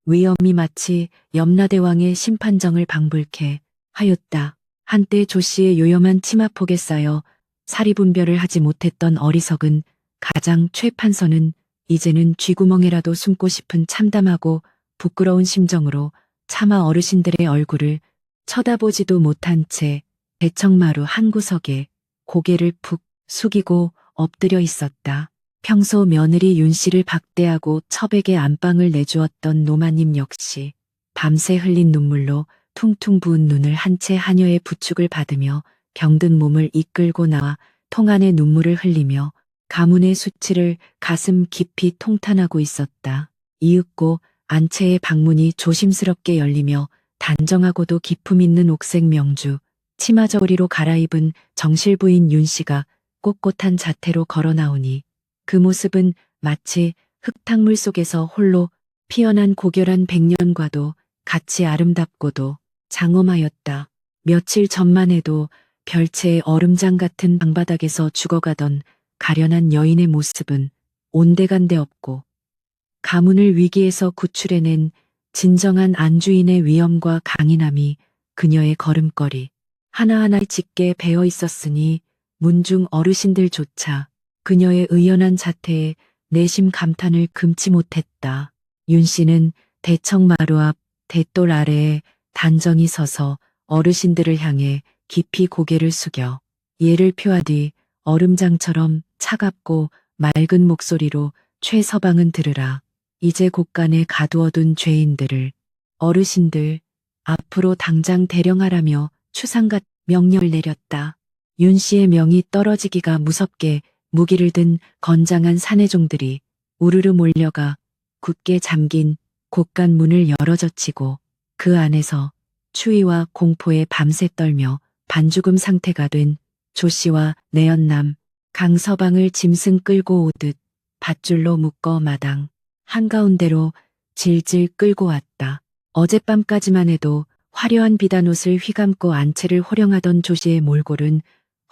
위엄이 마치 염라대왕의 심판정을 방불케 하였다. 한때 조씨의 요염한 치마폭에 쌓여 사리분별을 하지 못했던 어리석은 가장 최판서는 이제는 쥐구멍에라도 숨고 싶은 참담하고 부끄러운 심정으로 차마 어르신들의 얼굴을 쳐다보지도 못한 채 대청마루 한 구석에 고개를 푹 숙이고 엎드려 있었다. 평소 며느리 윤 씨를 박대하고 첩에게 안방을 내주었던 노마님 역시 밤새 흘린 눈물로 퉁퉁 부은 눈을 한 채 하녀의 부축을 받으며 병든 몸을 이끌고 나와 통 안에 눈물을 흘리며 가문의 수치를 가슴 깊이 통탄하고 있었다. 이윽고 안채의 방문이 조심스럽게 열리며 단정하고도 기품 있는 옥색 명주, 치마저고리로 갈아입은 정실부인 윤 씨가 꼿꼿한 자태로 걸어 나오니 그 모습은 마치 흙탕물 속에서 홀로 피어난 고결한 백년과도 같이 아름답고도 장엄하였다. 며칠 전만 해도 별채의 얼음장 같은 방바닥에서 죽어가던 가련한 여인의 모습은 온데간데 없고 가문을 위기에서 구출해낸 진정한 안주인의 위엄과 강인함이 그녀의 걸음걸이 하나하나 짙게 배어 있었으니 문중 어르신들조차 그녀의 의연한 자태에 내심 감탄을 금치 못했다. 윤 씨는 대청마루 앞 대돌 아래에 단정히 서서 어르신들을 향해 깊이 고개를 숙여 예를 표하듯 얼음장처럼 차갑고 맑은 목소리로 최서방은 들으라. 이제 곳간에 가두어둔 죄인들을 어르신들 앞으로 당장 대령하라며 추상같 명령을 내렸다. 윤 씨의 명이 떨어지기가 무섭게 무기를 든 건장한 사내종들이 우르르 몰려가 굳게 잠긴 곳간 문을 열어젖히고 그 안에서 추위와 공포에 밤새 떨며 반죽음 상태가 된 조씨와 내연남 강서방을 짐승 끌고 오듯 밧줄로 묶어 마당 한가운데로 질질 끌고 왔다. 어젯밤까지만 해도 화려한 비단옷을 휘감고 안채를 호령하던 조씨의 몰골은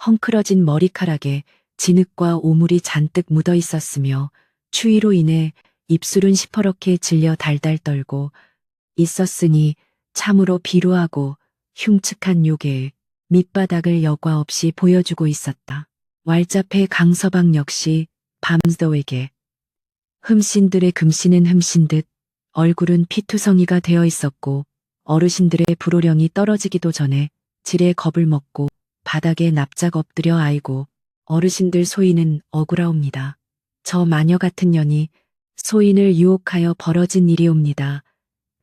헝클어진 머리카락에 진흙과 오물이 잔뜩 묻어 있었으며 추위로 인해 입술은 시퍼렇게 질려 달달 떨고 있었으니 참으로 비루하고 흉측한 요괴의 밑바닥을 여과 없이 보여주고 있었다. 왈자패 강서방 역시 밤도에게 흠신들의 금신은 흠신 듯 얼굴은 피투성이가 되어 있었고 어르신들의 불호령이 떨어지기도 전에 지레 겁을 먹고 바닥에 납작 엎드려 아이고 어르신들 소인은 억울하옵니다. 저 마녀 같은 년이 소인을 유혹하여 벌어진 일이옵니다.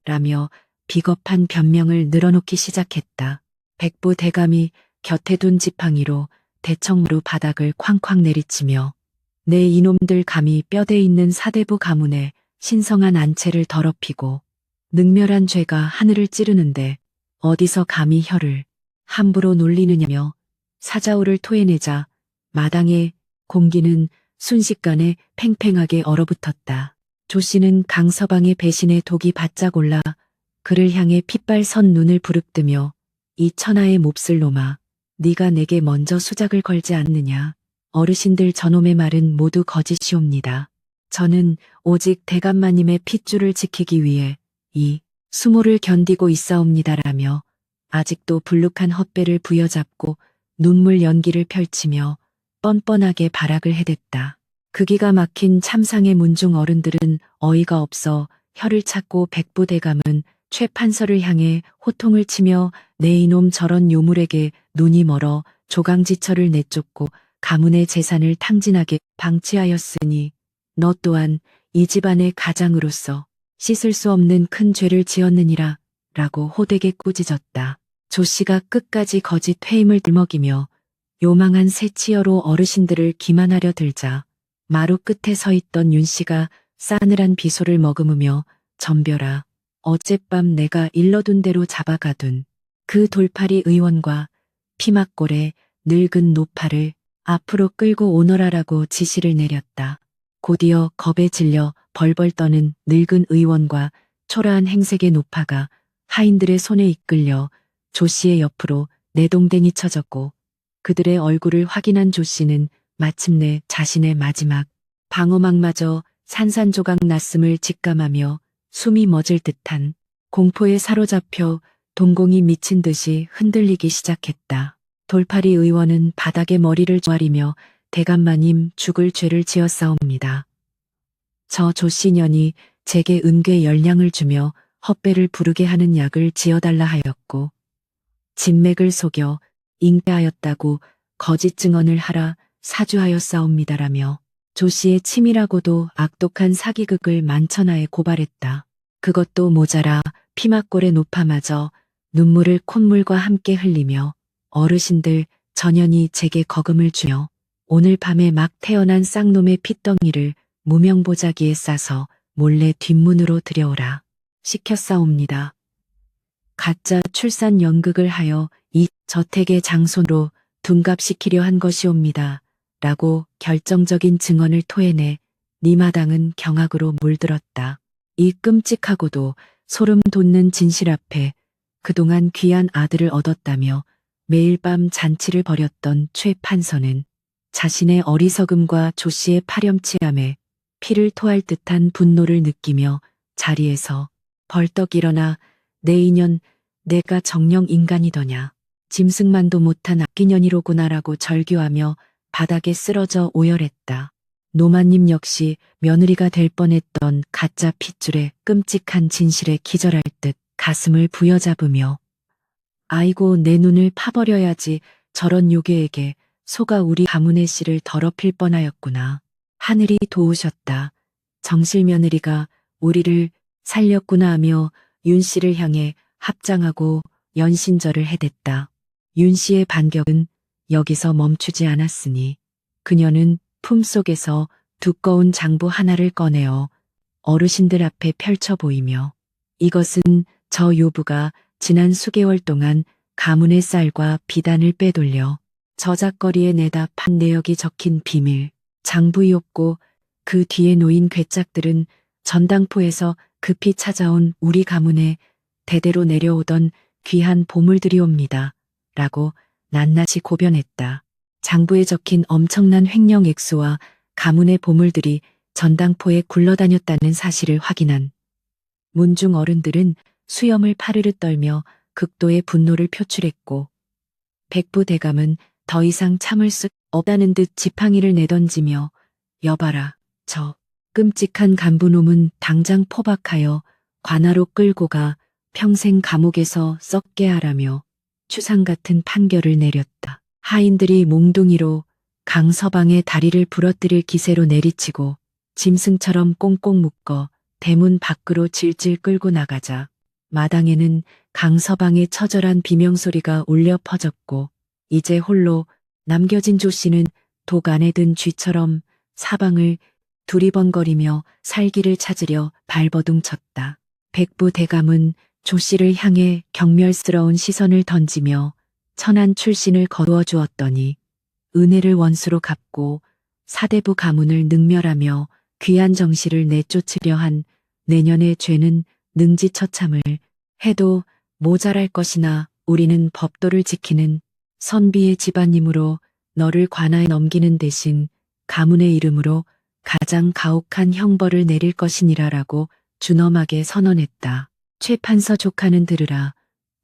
라며 비겁한 변명을 늘어놓기 시작했다. 백부 대감이 곁에 둔 지팡이로 대청무로 바닥을 쾅쾅 내리치며 내 이놈들 감히 뼈대 있는 사대부 가문의 신성한 안채를 더럽히고 능멸한 죄가 하늘을 찌르는데 어디서 감히 혀를 함부로 놀리느냐며 사자우를 토해내자 마당의 공기는 순식간에 팽팽하게 얼어붙었다. 조 씨는 강서방의 배신에 독이 바짝 올라 그를 향해 핏발 선 눈을 부릅뜨며 이 천하의 몹쓸 놈아, 네가 내게 먼저 수작을 걸지 않느냐. 어르신들 저놈의 말은 모두 거짓이옵니다. 저는 오직 대감마님의 핏줄을 지키기 위해 이 수모를 견디고 있사옵니다라며 아직도 불룩한 헛배를 부여잡고 눈물 연기를 펼치며 뻔뻔하게 발악을 해댔다. 그 기가 막힌 참상의 문중 어른들은 어이가 없어 혀를 찾고 백부 대감은 최 판서를 향해 호통을 치며 내 이놈 저런 요물에게 눈이 멀어 조강지처를 내쫓고 가문의 재산을 탕진하게 방치하였으니 너 또한 이 집안의 가장으로서 씻을 수 없는 큰 죄를 지었느니라 라고 호되게 꾸짖었다. 조 씨가 끝까지 거짓 회임을 들먹이며 요망한 새치여로 어르신들을 기만하려 들자 마루 끝에 서 있던 윤 씨가 싸늘한 비소를 머금으며 전별아, 어젯밤 내가 일러둔 대로 잡아가둔 그 돌팔이 의원과 피막골의 늙은 노파를 앞으로 끌고 오너라라고 지시를 내렸다. 곧이어 겁에 질려 벌벌 떠는 늙은 의원과 초라한 행색의 노파가 하인들의 손에 이끌려 조 씨의 옆으로 내동댕이 쳐졌고 그들의 얼굴을 확인한 조 씨는 마침내 자신의 마지막 방어막마저 산산조각 났음을 직감하며 숨이 멎을 듯한 공포에 사로잡혀 동공이 미친 듯이 흔들리기 시작했다. 돌팔이 의원은 바닥에 머리를 조아리며 대감마님 죽을 죄를 지었사옵니다. 저 조씨년이 제게 은괴 10냥을 주며 헛배를 부르게 하는 약을 지어달라 하였고 진맥을 속여 잉태하였다고 거짓 증언을 하라 사주하였사옵니다라며 조씨의 치밀하고도 악독한 사기극을 만천하에 고발했다. 그것도 모자라 피막골의 노파마저 눈물을 콧물과 함께 흘리며 어르신들 전연히 제게 거금을 주며 오늘 밤에 막 태어난 쌍놈의 핏덩이를 무명보자기에 싸서 몰래 뒷문으로 들여오라 시켰사옵니다. 가짜 출산 연극을 하여 이 저택의 장손으로 둔갑시키려 한 것이옵니다. 라고 결정적인 증언을 토해내 니마당은 경악으로 물들었다. 이 끔찍하고도 소름 돋는 진실 앞에 그동안 귀한 아들을 얻었다며 매일 밤 잔치를 벌였던 최 판서는 자신의 어리석음과 조 씨의 파렴치함에 피를 토할 듯한 분노를 느끼며 자리에서 벌떡 일어나 내 인연 내가 정령 인간이더냐. 짐승만도 못한 악기년이로구나라고 절규하며 바닥에 쓰러져 오열했다. 노마님 역시 며느리가 될 뻔했던 가짜 핏줄에 끔찍한 진실에 기절할 듯 가슴을 부여잡으며 아이고 내 눈을 파버려야지 저런 요괴에게 소가 우리 가문의 씨를 더럽힐 뻔하였구나. 하늘이 도우셨다. 정실 며느리가 우리를 살렸구나 하며 윤 씨를 향해 합장하고 연신절을 해댔다. 윤 씨의 반격은 여기서 멈추지 않았으니 그녀는 품속에서 두꺼운 장부 하나를 꺼내어 어르신들 앞에 펼쳐 보이며 이것은 저 요부가 지난 수개월 동안 가문의 쌀과 비단을 빼돌려 저작거리에 내다 판 내역이 적힌 비밀 장부이었고 그 뒤에 놓인 괴짝들은 전당포에서 급히 찾아온 우리 가문에 대대로 내려오던 귀한 보물들이옵니다. 라고 낱낱이 고변했다. 장부에 적힌 엄청난 횡령 액수와 가문의 보물들이 전당포에 굴러다녔다는 사실을 확인한 문중 어른들은 수염을 파르르 떨며 극도의 분노를 표출했고 백부 대감은 더 이상 참을 수 없다는 듯 지팡이를 내던지며 여봐라 저 끔찍한 간부놈은 당장 포박하여 관하로 끌고 가 평생 감옥에서 썩게 하라며 추상 같은 판결을 내렸다. 하인들이 몽둥이로 강서방의 다리를 부러뜨릴 기세로 내리치고 짐승처럼 꽁꽁 묶어 대문 밖으로 질질 끌고 나가자 마당에는 강서방의 처절한 비명소리가 울려 퍼졌고 이제 홀로 남겨진 조씨는 독 안에 든 쥐처럼 사방을 두리번거리며 살기를 찾으려 발버둥 쳤다. 백부 대감은 조씨를 향해 경멸스러운 시선을 던지며 천한 출신을 거두어 주었더니 은혜를 원수로 갚고 사대부 가문을 능멸하며 귀한 정씨를 내쫓으려 한 내년의 죄는 능지처참을 해도 모자랄 것이나 우리는 법도를 지키는 선비의 집안이므로 너를 관아에 넘기는 대신 가문의 이름으로 가장 가혹한 형벌을 내릴 것이니라라고 준엄하게 선언했다. 최 판서 조카는 들으라.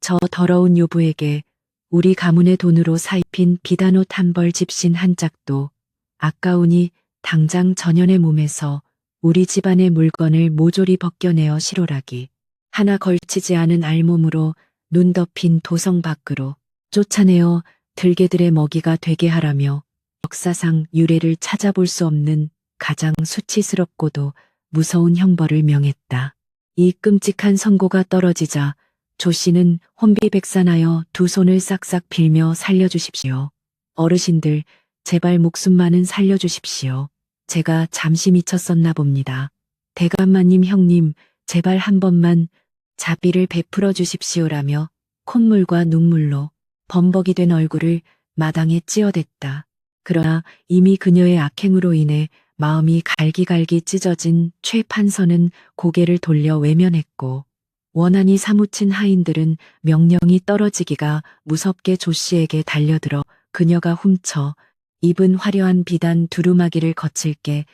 저 더러운 요부에게 우리 가문의 돈으로 사입힌 비단옷 한 벌 집신 한 짝도 아까우니 당장 전현의 몸에서 우리 집안의 물건을 모조리 벗겨내어 실오라기. 하나 걸치지 않은 알몸으로 눈 덮인 도성 밖으로 쫓아내어 들개들의 먹이가 되게 하라며 역사상 유례를 찾아볼 수 없는 가장 수치스럽고도 무서운 형벌을 명했다. 이 끔찍한 선고가 떨어지자 조씨는 혼비백산하여 두 손을 싹싹 빌며 살려주십시오. 어르신들 제발 목숨만은 살려주십시오. 제가 잠시 미쳤었나 봅니다. 대감마님 형님 제발 한 번만 자비를 베풀어 주십시오라며 콧물과 눈물로 범벅이 된 얼굴을 마당에 찌어댔다. 그러나 이미 그녀의 악행으로 인해 마음이 갈기갈기 찢어진 최 판서는 고개를 돌려 외면했고 원한이 사무친 하인들은 명령이 떨어지기가 무섭게 조씨에게 달려들어 그녀가 훔쳐 입은 화려한 비단 두루마기를 거칠게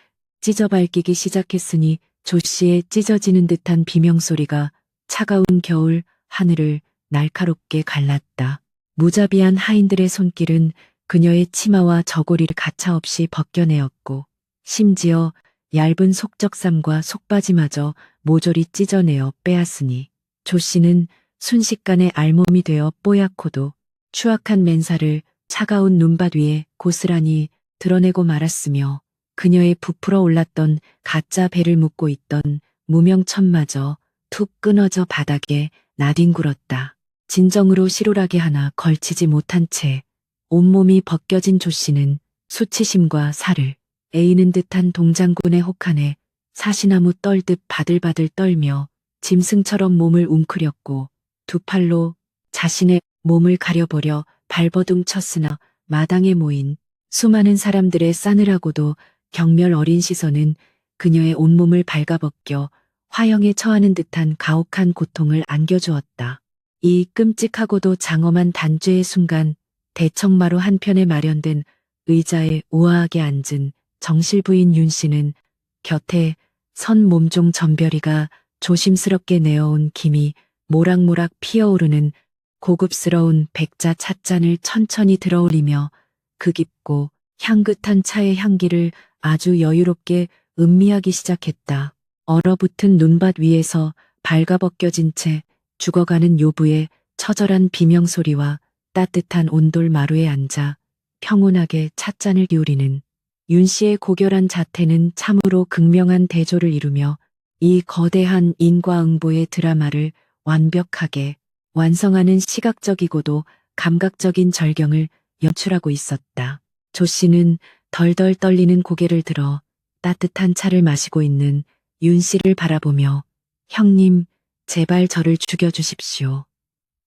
찢어밟기기 시작했으니 조씨의 찢어지는 듯한 비명소리가 차가운 겨울 하늘을 날카롭게 갈랐다. 무자비한 하인들의 손길은 그녀의 치마와 저고리를 가차없이 벗겨내었고 심지어 얇은 속적삼과 속바지마저 모조리 찢어내어 빼앗으니 조씨는 순식간에 알몸이 되어 뽀얗고도 추악한 맨살을 차가운 눈밭 위에 고스란히 드러내고 말았으며 그녀의 부풀어 올랐던 가짜 배를 묶고 있던 무명천마저 툭 끊어져 바닥에 나뒹굴었다. 진정으로 실오라기 하나 걸치지 못한 채 온몸이 벗겨진 조씨는 수치심과 살을 에이는 듯한 동장군의 혹한에 사시나무 떨듯 바들바들 떨며 짐승처럼 몸을 웅크렸고 두 팔로 자신의 몸을 가려보려 발버둥 쳤으나 마당에 모인 수많은 사람들의 싸늘하고도 경멸 어린 시선은 그녀의 온몸을 발가벗겨 화형에 처하는 듯한 가혹한 고통을 안겨주었다. 이 끔찍하고도 장엄한 단죄의 순간 대청마루 한편에 마련된 의자에 우아하게 앉은 정실부인 윤씨는 곁에 선 몸종 전별이가 조심스럽게 내어온 김이 모락모락 피어오르는 고급스러운 백자 찻잔을 천천히 들어올리며 그 깊고 향긋한 차의 향기를 아주 여유롭게 음미하기 시작했다. 얼어붙은 눈밭 위에서 발가벗겨진 채 죽어가는 요부의 처절한 비명소리와 따뜻한 온돌 마루에 앉아 평온하게 찻잔을 기울이는 윤씨의 고결한 자태는 참으로 극명한 대조를 이루며 이 거대한 인과응보의 드라마를 완벽하게 완성하는 시각적이고도 감각적인 절경을 연출하고 있었다. 조씨는 덜덜 떨리는 고개를 들어 따뜻한 차를 마시고 있는 윤씨를 바라보며 형님, 제발 저를 죽여주십시오.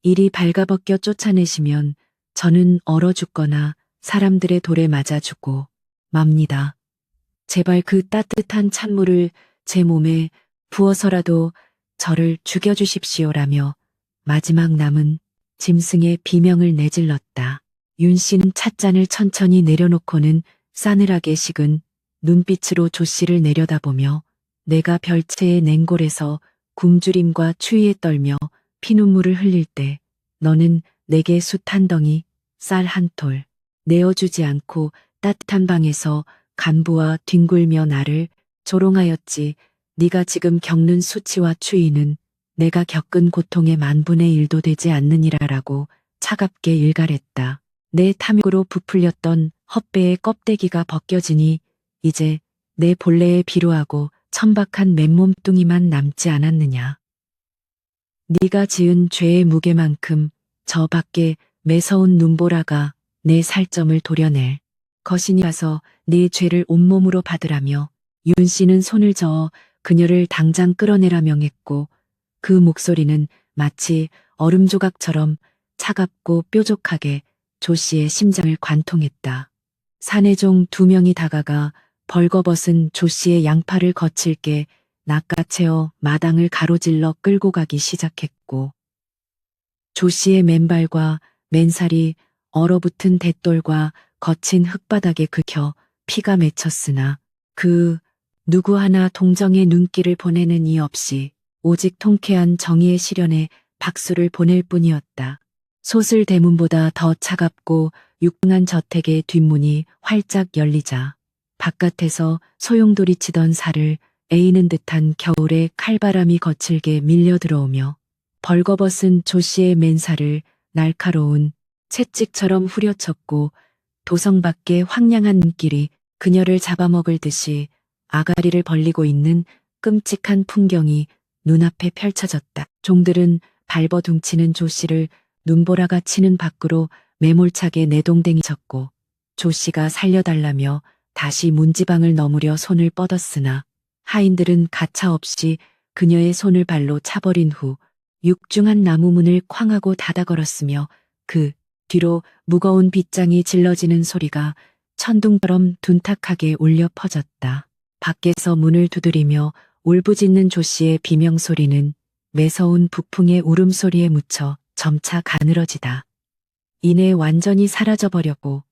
이리 발가벗겨 쫓아내시면 저는 얼어 죽거나 사람들의 돌에 맞아 죽고 맙니다. 제발 그 따뜻한 찬물을 제 몸에 부어서라도 저를 죽여주십시오라며 마지막 남은 짐승의 비명을 내질렀다. 윤씨는 찻잔을 천천히 내려놓고는 싸늘하게 식은 눈빛으로 조씨를 내려다보며 내가 별채의 냉골에서 굶주림과 추위에 떨며 피눈물을 흘릴 때 너는 내게 숯 한 덩이, 쌀 한 톨 내어주지 않고 따뜻한 방에서 간부와 뒹굴며 나를 조롱하였지. 네가 지금 겪는 수치와 추위는 내가 겪은 고통의 만분의 일도 되지 않느니라라고 차갑게 일갈했다. 내 탐욕으로 부풀렸던 헛배의 껍데기가 벗겨지니 이제 내 본래의 비루하고 천박한 맨몸뚱이만 남지 않았느냐. 네가 지은 죄의 무게만큼 저 밖에 매서운 눈보라가 내 살점을 도려낼 것이니 와서 네 죄를 온몸으로 받으라며 윤 씨는 손을 저어 그녀를 당장 끌어내라 명했고 그 목소리는 마치 얼음 조각처럼 차갑고 뾰족하게 조 씨의 심장을 관통했다. 사내종 2명이 다가가 벌거벗은 조 씨의 양팔을 거칠게 낚아채어 마당을 가로질러 끌고 가기 시작했고 조 씨의 맨발과 맨살이 얼어붙은 돛돌과 거친 흙바닥에 긁혀 피가 맺혔으나 그 누구 하나 동정의 눈길을 보내는 이 없이 오직 통쾌한 정의의 시련에 박수를 보낼 뿐이었다. 소슬 대문보다 더 차갑고 육중한 저택의 뒷문이 활짝 열리자 바깥에서 소용돌이치던 살을 에이는 듯한 겨울의 칼바람이 거칠게 밀려 들어오며 벌거벗은 조 씨의 맨살을 날카로운 채찍처럼 후려쳤고 도성 밖의 황량한 눈길이 그녀를 잡아먹을 듯이 아가리를 벌리고 있는 끔찍한 풍경이 눈앞에 펼쳐졌다. 종들은 발버둥치는 조 씨를 눈보라가 치는 밖으로 매몰차게 내동댕이 쳤고 조 씨가 살려달라며 다시 문지방을 넘으려 손을 뻗었으나 하인들은 가차없이 그녀의 손을 발로 차버린 후 육중한 나무문을 쾅하고 닫아 걸었으며 그 뒤로 무거운 빗장이 질러지는 소리가 천둥처럼 둔탁하게 울려 퍼졌다. 밖에서 문을 두드리며 울부짖는 조 씨의 비명소리는 매서운 북풍의 울음소리에 묻혀 점차 가늘어지다. 이내 완전히 사라져버렸고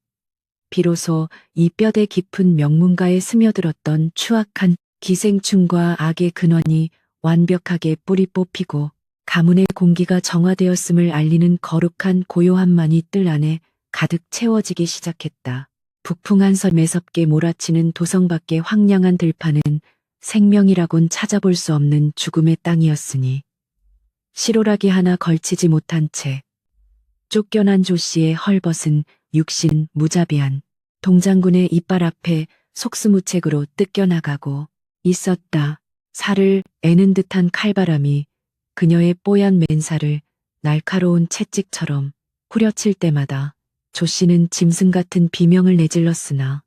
비로소 이 뼈대 깊은 명문가에 스며들었던 추악한 기생충과 악의 근원이 완벽하게 뿌리 뽑히고 가문의 공기가 정화되었음을 알리는 거룩한 고요함만이 뜰 안에 가득 채워지기 시작했다. 북풍한 섬 매섭게 몰아치는 도성 밖의 황량한 들판은 생명이라곤 찾아볼 수 없는 죽음의 땅이었으니 실오라기 하나 걸치지 못한 채 쫓겨난 조 씨의 헐벗은 육신 무자비한 동장군의 이빨 앞에 속수무책으로 뜯겨나가고 있었다. 살을 애는 듯한 칼바람이 그녀의 뽀얀 맨살을 날카로운 채찍처럼 후려칠 때마다 조 씨는 짐승 같은 비명을 내질렀으나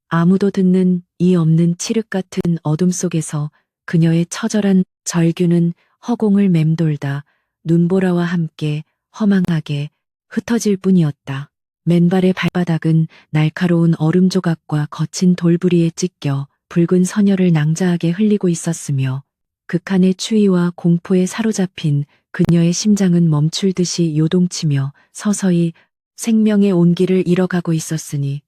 아무도 듣는 이 없는 칠흑 같은 어둠 속에서 그녀의 처절한 절규는 허공을 맴돌다 눈보라와 함께 허망하게 흩어질 뿐이었다. 맨발의 발바닥은 날카로운 얼음 조각과 거친 돌부리에 찢겨 붉은 선혈을 낭자하게 흘리고 있었으며 극한의 추위와 공포에 사로잡힌 그녀의 심장은 멈출 듯이 요동치며 서서히 생명의 온기를 잃어가고 있었으니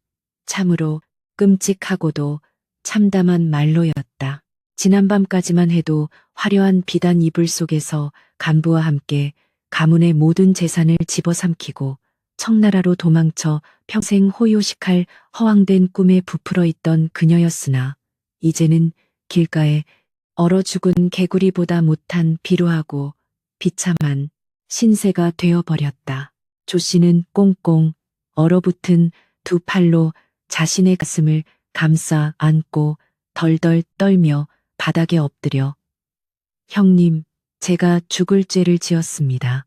참으로 끔찍하고도 참담한 말로였다. 지난밤까지만 해도 화려한 비단 이불 속에서 간부와 함께 가문의 모든 재산을 집어삼키고 청나라로 도망쳐 평생 호요식할 허황된 꿈에 부풀어 있던 그녀였으나 이제는 길가에 얼어 죽은 개구리보다 못한 비루하고 비참한 신세가 되어버렸다. 조 씨는 꽁꽁 얼어붙은 2팔로 자신의 가슴을 감싸 안고 덜덜 떨며 바닥에 엎드려 형님, 제가 죽을 죄를 지었습니다.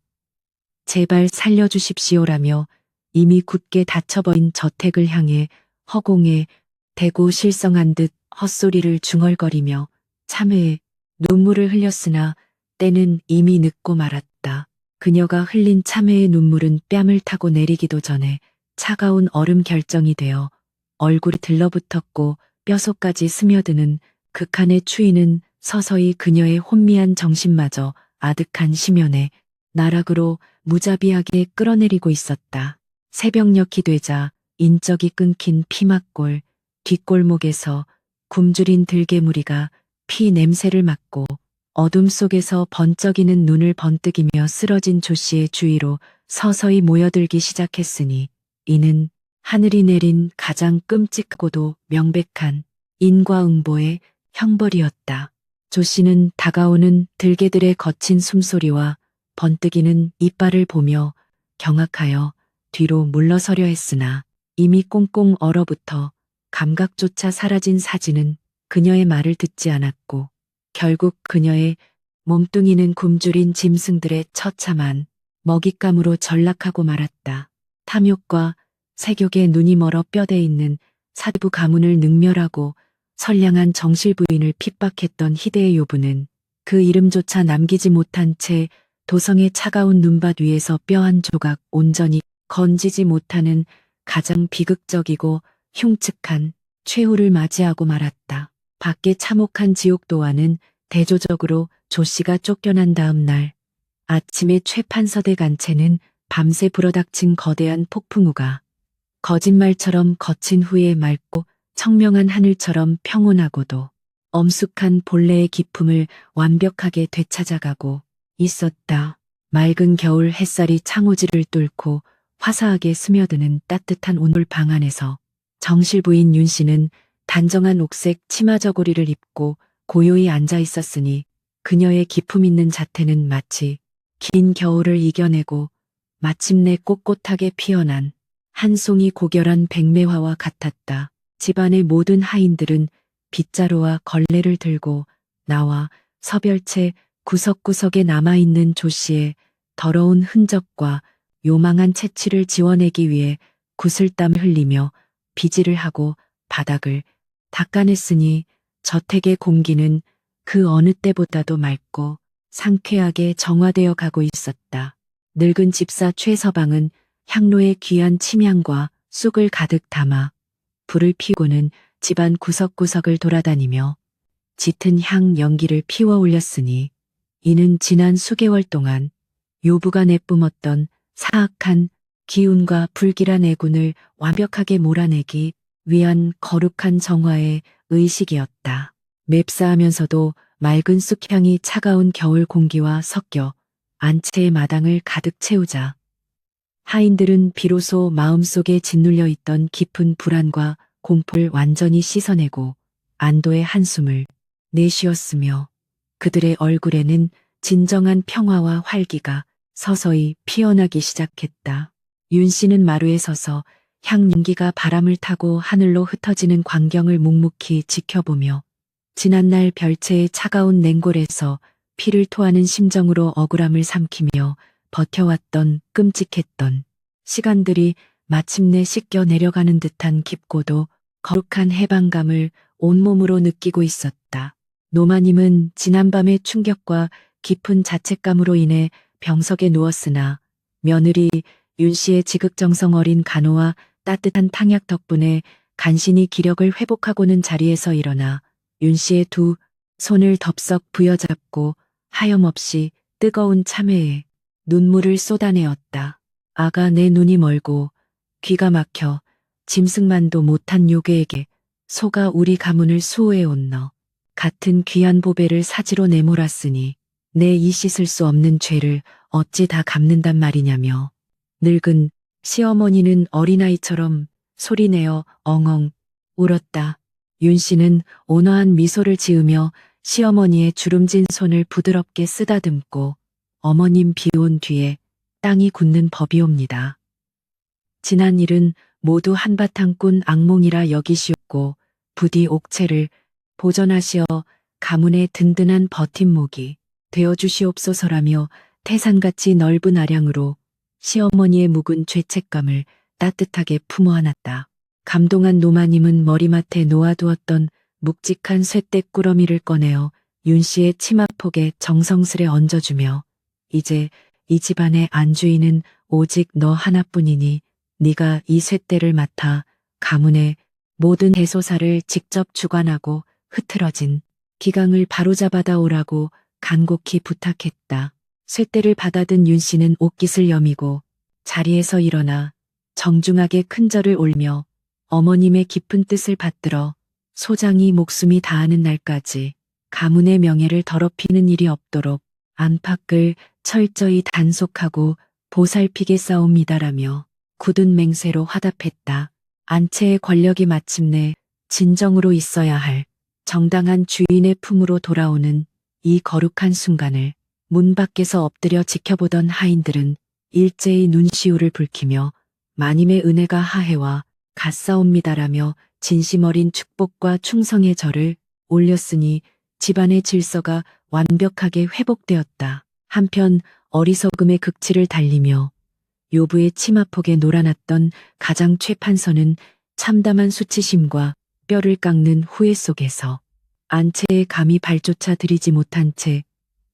제발 살려주십시오라며 이미 굳게 닫혀버린 저택을 향해 허공에 대고 실성한 듯 헛소리를 중얼거리며 참회에 눈물을 흘렸으나 때는 이미 늦고 말았다. 그녀가 흘린 참회의 눈물은 뺨을 타고 내리기도 전에 차가운 얼음 결정이 되어 얼굴이 들러붙었고 뼛속까지 스며드는 극한의 추위는 서서히 그녀의 혼미한 정신마저 아득한 심연에 나락으로 무자비하게 끌어내리고 있었다. 새벽녘이 되자 인적이 끊긴 피막골 뒷골목에서 굶주린 들개무리가 피 냄새를 맡고 어둠 속에서 번쩍이는 눈을 번뜩이며 쓰러진 조 씨의 주위로 서서히 모여들기 시작했으니 이는 하늘이 내린 가장 끔찍하고도 명백한 인과응보의 형벌이었다. 조 씨는 다가오는 들개들의 거친 숨소리와 번뜩이는 이빨을 보며 경악하여 뒤로 물러서려 했으나 이미 꽁꽁 얼어붙어 감각조차 사라진 사지는 그녀의 말을 듣지 않았고 결국 그녀의 몸뚱이는 굶주린 짐승들의 처참한 먹잇감으로 전락하고 말았다. 탐욕과 색욕에 눈이 멀어 뼈대 있는 사대부 가문을 능멸하고 선량한 정실부인을 핍박했던 희대의 요부는 그 이름조차 남기지 못한 채 도성의 차가운 눈밭 위에서 뼈 한 조각 온전히 건지지 못하는 가장 비극적이고 흉측한 최후를 맞이하고 말았다. 밖에 참혹한 지옥도와는 대조적으로 조씨가 쫓겨난 다음 날 아침에 최판서대 간채는 밤새 불어닥친 거대한 폭풍우가 거짓말처럼 거친 후에 맑고 청명한 하늘처럼 평온하고도 엄숙한 본래의 기품을 완벽하게 되찾아가고 있었다. 맑은 겨울 햇살이 창호지를 뚫고 화사하게 스며드는 따뜻한 온돌 방 안에서 정실부인 윤씨는 단정한 옥색 치마 저고리를 입고 고요히 앉아 있었으니 그녀의 기품 있는 자태는 마치 긴 겨울을 이겨내고 마침내 꼿꼿하게 피어난 한 송이 고결한 백매화와 같았다. 집안의 모든 하인들은 빗자루와 걸레를 들고 나와 서별채 구석구석에 남아있는 조씨의 더러운 흔적과 요망한 채취를 지워내기 위해 구슬땀을 흘리며 비질을 하고 바닥을 닦아냈으니 저택의 공기는 그 어느 때보다도 맑고 상쾌하게 정화되어 가고 있었다. 늙은 집사 최서방은 향로에 귀한 침향과 쑥을 가득 담아 불을 피우고는 집안 구석구석을 돌아다니며 짙은 향 연기를 피워 올렸으니 이는 지난 수개월 동안 요부가 내뿜었던 사악한 기운과 불길한 애군을 완벽하게 몰아내기 위한 거룩한 정화의 의식이었다. 맵싸하면서도 맑은 쑥향이 차가운 겨울 공기와 섞여 안채의 마당을 가득 채우자 하인들은 비로소 마음속에 짓눌려 있던 깊은 불안과 공포를 완전히 씻어내고 안도의 한숨을 내쉬었으며 그들의 얼굴에는 진정한 평화와 활기가 서서히 피어나기 시작했다. 윤 씨는 마루에 서서 향 연기가 바람을 타고 하늘로 흩어지는 광경을 묵묵히 지켜보며 지난날 별채의 차가운 냉골에서 피를 토하는 심정으로 억울함을 삼키며 버텨왔던 끔찍했던 시간들이 마침내 씻겨 내려가는 듯한 깊고도 거룩한 해방감을 온몸으로 느끼고 있었다. 노마님은 지난밤의 충격과 깊은 자책감으로 인해 병석에 누웠으나 며느리 윤 씨의 지극정성 어린 간호와 따뜻한 탕약 덕분에 간신히 기력을 회복하고는 자리에서 일어나 윤 씨의 두 손을 덥석 부여잡고 하염없이 뜨거운 참회에 눈물을 쏟아내었다. 아가, 내 눈이 멀고 귀가 막혀 짐승만도 못한 요괴에게 소가 우리 가문을 수호해온 너 같은 귀한 보배를 사지로 내몰았으니 내 이 씻을 수 없는 죄를 어찌 다 갚는단 말이냐며 늙은 시어머니는 어린아이처럼 소리내어 엉엉 울었다. 윤 씨는 온화한 미소를 지으며 시어머니의 주름진 손을 부드럽게 쓰다듬고 어머님 비온 뒤에 땅이 굳는 법이옵니다. 지난 일은 모두 한바탕 꾼 악몽이라 여기시옵고 부디 옥체를 보전하시어 가문의 든든한 버팀목이 되어주시옵소서라며 태산같이 넓은 아량으로 시어머니의 묵은 죄책감을 따뜻하게 품어 안았다. 감동한 노마님은 머리맡에 놓아두었던 묵직한 쇠대 꾸러미를 꺼내어 윤 씨의 치마폭에 정성스레 얹어주며 이제 이 집안의 안주인은 오직 너 하나뿐이니 네가 이 쇠대를 맡아 가문의 모든 대소사를 직접 주관하고 흐트러진 기강을 바로잡아다 오라고 간곡히 부탁했다. 쇠대를 받아든 윤 씨는 옷깃을 여미고 자리에서 일어나 정중하게 큰절을 올며 어머님의 깊은 뜻을 받들어 소장이 목숨이 다하는 날까지 가문의 명예를 더럽히는 일이 없도록 안팎을 철저히 단속하고 보살피게 싸웁니다라며 굳은 맹세로 화답했다. 안채의 권력이 마침내 진정으로 있어야 할 정당한 주인의 품으로 돌아오는 이 거룩한 순간을 문 밖에서 엎드려 지켜보던 하인들은 일제히 눈시울을 붉히며 마님의 은혜가 하해와 같사옵니다라며 진심 어린 축복과 충성의 절을 올렸으니 집안의 질서가 완벽하게 회복되었다. 한편 어리석음의 극치를 달리며 요부의 치마폭에 놀아났던 가장 최판서는 참담한 수치심과 뼈를 깎는 후회 속에서 안채에 감히 발조차 들이지 못한 채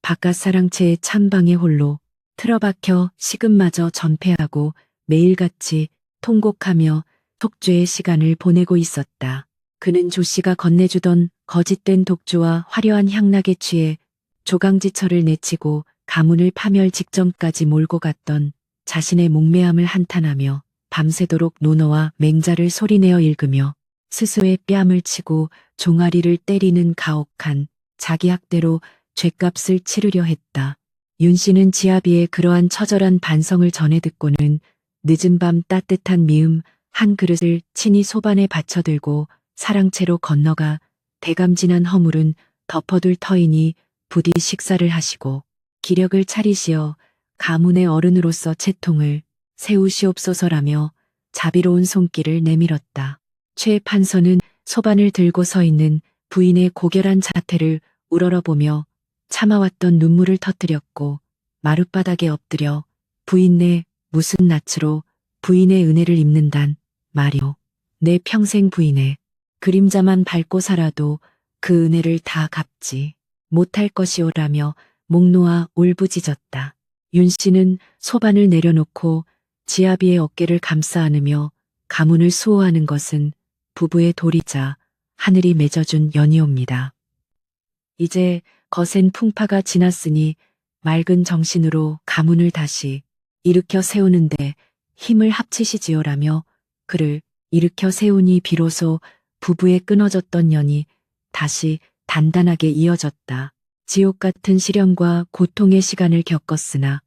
바깥 사랑채의 찬방에 홀로 틀어박혀 식음마저 전폐하고 매일같이 통곡하며 속죄의 시간을 보내고 있었다. 그는 조씨가 건네주던 거짓된 독주와 화려한 향락에 취해 조강지철을 내치고 가문을 파멸 직전까지 몰고 갔던 자신의 목매함을 한탄하며 밤새도록 논어와 맹자를 소리내어 읽으며 스스로의 뺨을 치고 종아리를 때리는 가혹한 자기 학대로 죗값을 치르려 했다. 윤 씨는 지아비의 그러한 처절한 반성을 전해 듣고는 늦은 밤 따뜻한 미음 한 그릇을 친히 소반에 받쳐들고 사랑채로 건너가 대감진한 허물은 덮어둘 터이니 부디 식사를 하시고 기력을 차리시어 가문의 어른으로서 채통을 세우시옵소서라며 자비로운 손길을 내밀었다. 최 판서는 소반을 들고 서 있는 부인의 고결한 자태를 우러러보며 참아왔던 눈물을 터뜨렸고 마룻바닥에 엎드려 부인네 무슨 낯으로 부인의 은혜를 입는단 말이오. 내 평생 부인의 그림자만 밟고 살아도 그 은혜를 다 갚지 못할 것이오라며 목 놓아 울부짖었다. 윤 씨는 소반을 내려놓고 지아비의 어깨를 감싸 안으며 가문을 수호하는 것은 부부의 도리자 하늘이 맺어준 연이옵니다. 이제 거센 풍파가 지났으니 맑은 정신으로 가문을 다시 일으켜 세우는데 힘을 합치시지요라며 그를 일으켜 세우니 비로소 부부의 끊어졌던 연이 다시 단단하게 이어졌다. 지옥 같은 시련과 고통의 시간을 겪었으나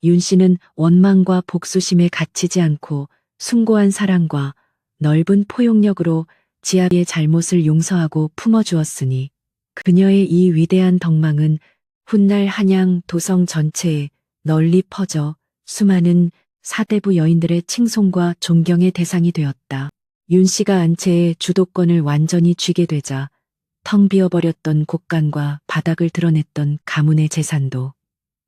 윤 씨는 원망과 복수심에 갇히지 않고 숭고한 사랑과 넓은 포용력으로 지아비의 잘못을 용서하고 품어주었으니 그녀의 이 위대한 덕망은 훗날 한양 도성 전체에 널리 퍼져 수많은 사대부 여인들의 칭송과 존경의 대상이 되었다. 윤 씨가 안채의 주도권을 완전히 쥐게 되자 텅 비어버렸던 곳간과 바닥을 드러냈던 가문의 재산도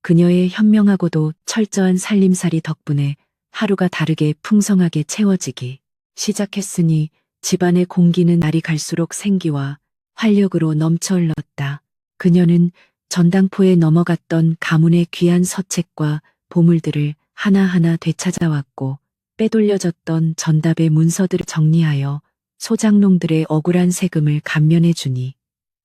그녀의 현명하고도 철저한 살림살이 덕분에 하루가 다르게 풍성하게 채워지기 시작했으니 집안의 공기는 날이 갈수록 생기와 활력으로 넘쳐 흘렀다. 그녀는 전당포에 넘어갔던 가문의 귀한 서책과 보물들을 하나하나 되찾아왔고 빼돌려졌던 전답의 문서들을 정리하여 소장농들의 억울한 세금을 감면해 주니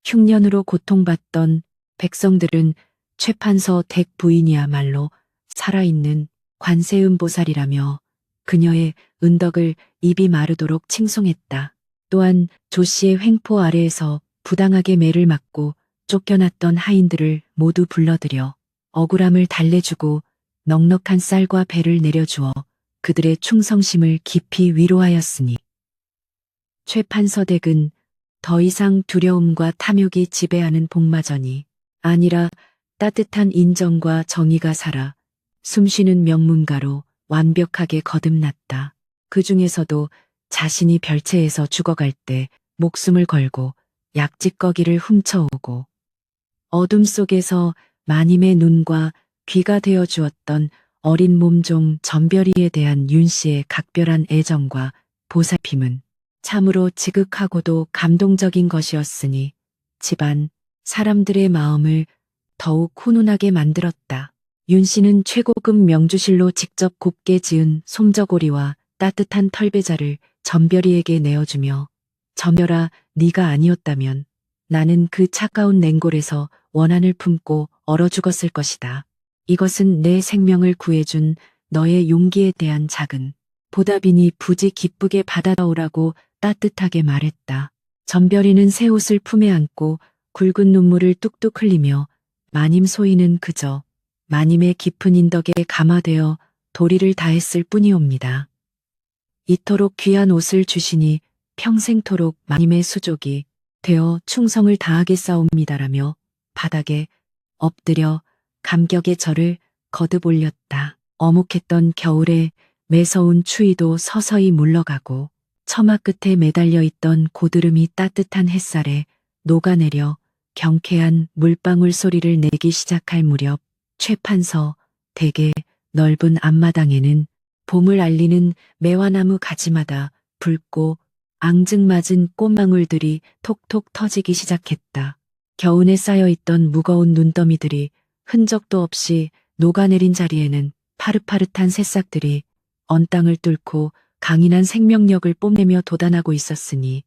흉년으로 고통받던 백성들은 최판서 댁 부인이야말로 살아있는 관세음보살이라며 그녀의 은덕을 입이 마르도록 칭송했다. 또한 조 씨의 횡포 아래에서 부당하게 매를 맞고 쫓겨났던 하인들을 모두 불러들여 억울함을 달래주고 넉넉한 쌀과 배를 내려주어 그들의 충성심을 깊이 위로하였으니 최 판서 댁은 더 이상 두려움과 탐욕이 지배하는 복마전이 아니라 따뜻한 인정과 정의가 살아 숨쉬는 명문가로 완벽하게 거듭났다. 그 중에서도 자신이 별채에서 죽어갈 때 목숨을 걸고 약짓거기를 훔쳐오고 어둠 속에서 마님의 눈과 귀가 되어 주었던 어린 몸종 전별이에 대한 윤 씨의 각별한 애정과 보살핌은 참으로 지극하고도 감동적인 것이었으니 집안 사람들의 마음을 더욱 훈훈하게 만들었다. 윤 씨는 최고급 명주실로 직접 곱게 지은 솜저고리와 따뜻한 털배자를 전별이에게 내어주며 전별아, 네가 아니었다면 나는 그 차가운 냉골에서 원한을 품고 얼어 죽었을 것이다. 이것은 내 생명을 구해준 너의 용기에 대한 작은 보답이니 부디 기쁘게 받아오라고 따뜻하게 말했다. 전별이는 새 옷을 품에 안고 굵은 눈물을 뚝뚝 흘리며 마님 소희는 그저 마님의 깊은 인덕에 감화되어 도리를 다했을 뿐이옵니다. 이토록 귀한 옷을 주시니 평생토록 마님의 수족이 되어 충성을 다하겠사옵니다라며 바닥에 엎드려 감격의 절을 거듭 올렸다. 어묵했던 겨울에 매서운 추위도 서서히 물러가고 처마 끝에 매달려 있던 고드름이 따뜻한 햇살에 녹아내려 경쾌한 물방울 소리를 내기 시작할 무렵 최판서 대개 넓은 앞마당에는 봄을 알리는 매화나무 가지마다 붉고 앙증맞은 꽃망울들이 톡톡 터지기 시작했다. 겨우내 쌓여있던 무거운 눈더미들이 흔적도 없이 녹아내린 자리에는 파릇파릇한 새싹들이 언 땅을 뚫고 강인한 생명력을 뽐내며 돋아나고 있었으니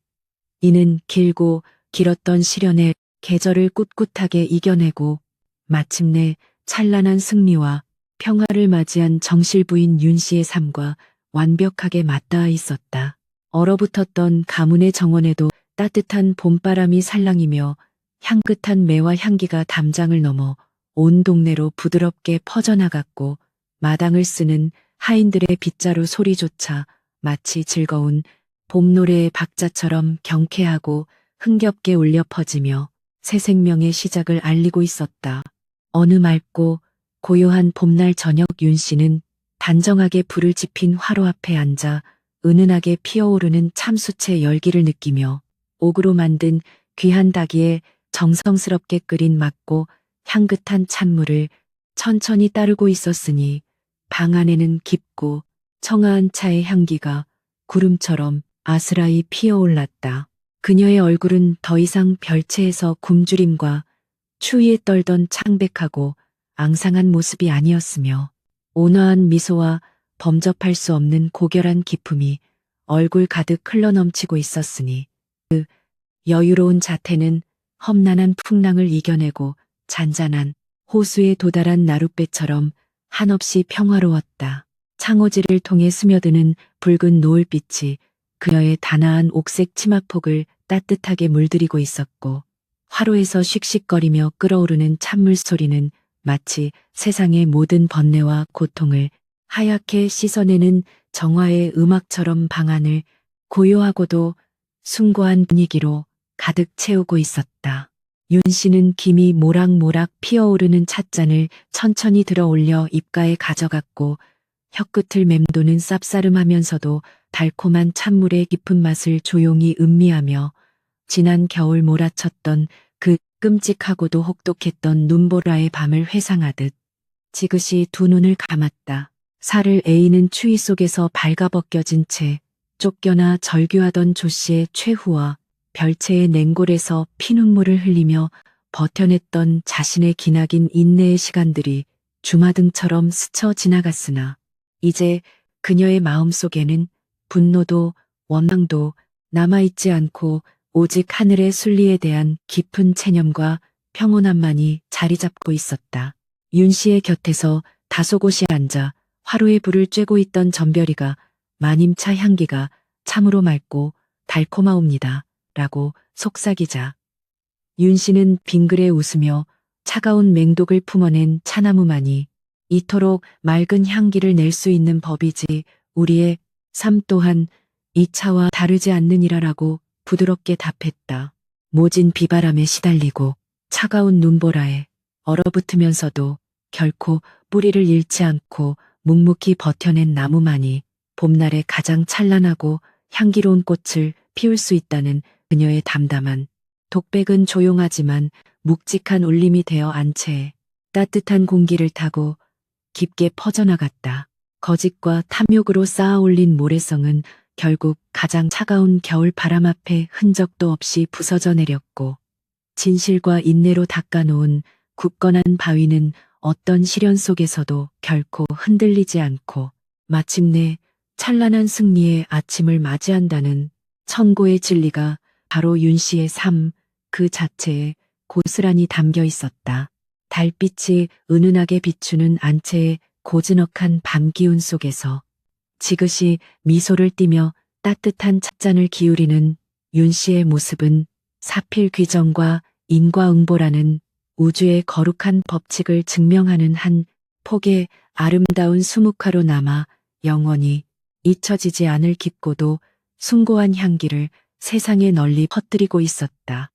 이는 길고 길었던 시련의 계절을 꿋꿋하게 이겨내고 마침내 찬란한 승리와 평화를 맞이한 정실부인 윤 씨의 삶과 완벽하게 맞닿아 있었다. 얼어붙었던 가문의 정원에도 따뜻한 봄바람이 살랑이며 향긋한 매화 향기가 담장을 넘어 온 동네로 부드럽게 퍼져나갔고 마당을 쓰는 하인들의 빗자루 소리조차 마치 즐거운 봄노래의 박자처럼 경쾌하고 흥겹게 울려 퍼지며 새 생명의 시작을 알리고 있었다. 어느 맑고 고요한 봄날 저녁 윤 씨는 단정하게 불을 지핀 화로 앞에 앉아 은은하게 피어오르는 참숯의 열기를 느끼며 옥으로 만든 귀한 닭이에 정성스럽게 끓인 맑고 향긋한 찬물을 천천히 따르고 있었으니 방 안에는 깊고 청아한 차의 향기가 구름처럼 아스라이 피어올랐다. 그녀의 얼굴은 더 이상 별채에서 굶주림과 추위에 떨던 창백하고 앙상한 모습이 아니었으며 온화한 미소와 범접할 수 없는 고결한 기품이 얼굴 가득 흘러넘치고 있었으니 그 여유로운 자태는 험난한 풍랑을 이겨내고 잔잔한 호수에 도달한 나룻배처럼 한없이 평화로웠다. 창호지를 통해 스며드는 붉은 노을빛이 그녀의 단아한 옥색 치마폭을 따뜻하게 물들이고 있었고 화로에서 씩씩거리며 끓어오르는 찬물 소리는 마치 세상의 모든 번뇌와 고통을 하얗게 씻어내는 정화의 음악처럼 방 안을 고요하고도 숭고한 분위기로 가득 채우고 있었다. 윤 씨는 김이 모락모락 피어오르는 찻잔을 천천히 들어 올려 입가에 가져갔고 혀끝을 맴도는 쌉싸름하면서도 달콤한 찬물의 깊은 맛을 조용히 음미하며 지난 겨울 몰아쳤던 그 끔찍하고도 혹독했던 눈보라의 밤을 회상하듯 지그시 두 눈을 감았다. 살을 에이는 추위 속에서 발가벗겨진 채 쫓겨나 절규하던 조 씨의 최후와 별채의 냉골에서 피눈물을 흘리며 버텨냈던 자신의 기나긴 인내의 시간들이 주마등처럼 스쳐 지나갔으나 이제 그녀의 마음속에는 분노도 원망도 남아있지 않고 오직 하늘의 순리에 대한 깊은 체념과 평온함만이 자리 잡고 있었다. 윤 씨의 곁에서 다소곳이 앉아 화로에 불을 쬐고 있던 전별이가 마님차 향기가 참으로 맑고 달콤하옵니다. 라고 속삭이자 윤 씨는 빙그레 웃으며 차가운 맹독을 품어낸 차나무만이 이토록 맑은 향기를 낼 수 있는 법이지 우리의 삶 또한 이 차와 다르지 않느니라라고 부드럽게 답했다. 모진 비바람에 시달리고 차가운 눈보라에 얼어붙으면서도 결코 뿌리를 잃지 않고 묵묵히 버텨낸 나무만이 봄날에 가장 찬란하고 향기로운 꽃을 피울 수 있다는 그녀의 담담한 독백은 조용하지만 묵직한 울림이 되어 안채에 따뜻한 공기를 타고 깊게 퍼져나갔다. 거짓과 탐욕으로 쌓아올린 모래성은 결국 가장 차가운 겨울 바람 앞에 흔적도 없이 부서져 내렸고 진실과 인내로 닦아놓은 굳건한 바위는 어떤 시련 속에서도 결코 흔들리지 않고 마침내 찬란한 승리의 아침을 맞이한다는 천고의 진리가 바로 윤 씨의 삶 그 자체에 고스란히 담겨 있었다. 달빛이 은은하게 비추는 안채의 고즈넉한 밤 기운 속에서 지그시 미소를 띠며 따뜻한 찻잔을 기울이는 윤 씨의 모습은 사필 귀정과 인과응보라는 우주의 거룩한 법칙을 증명하는 한 폭의 아름다운 수묵화로 남아 영원히 잊혀지지 않을 깊고도 숭고한 향기를 세상에 널리 퍼뜨리고 있었다.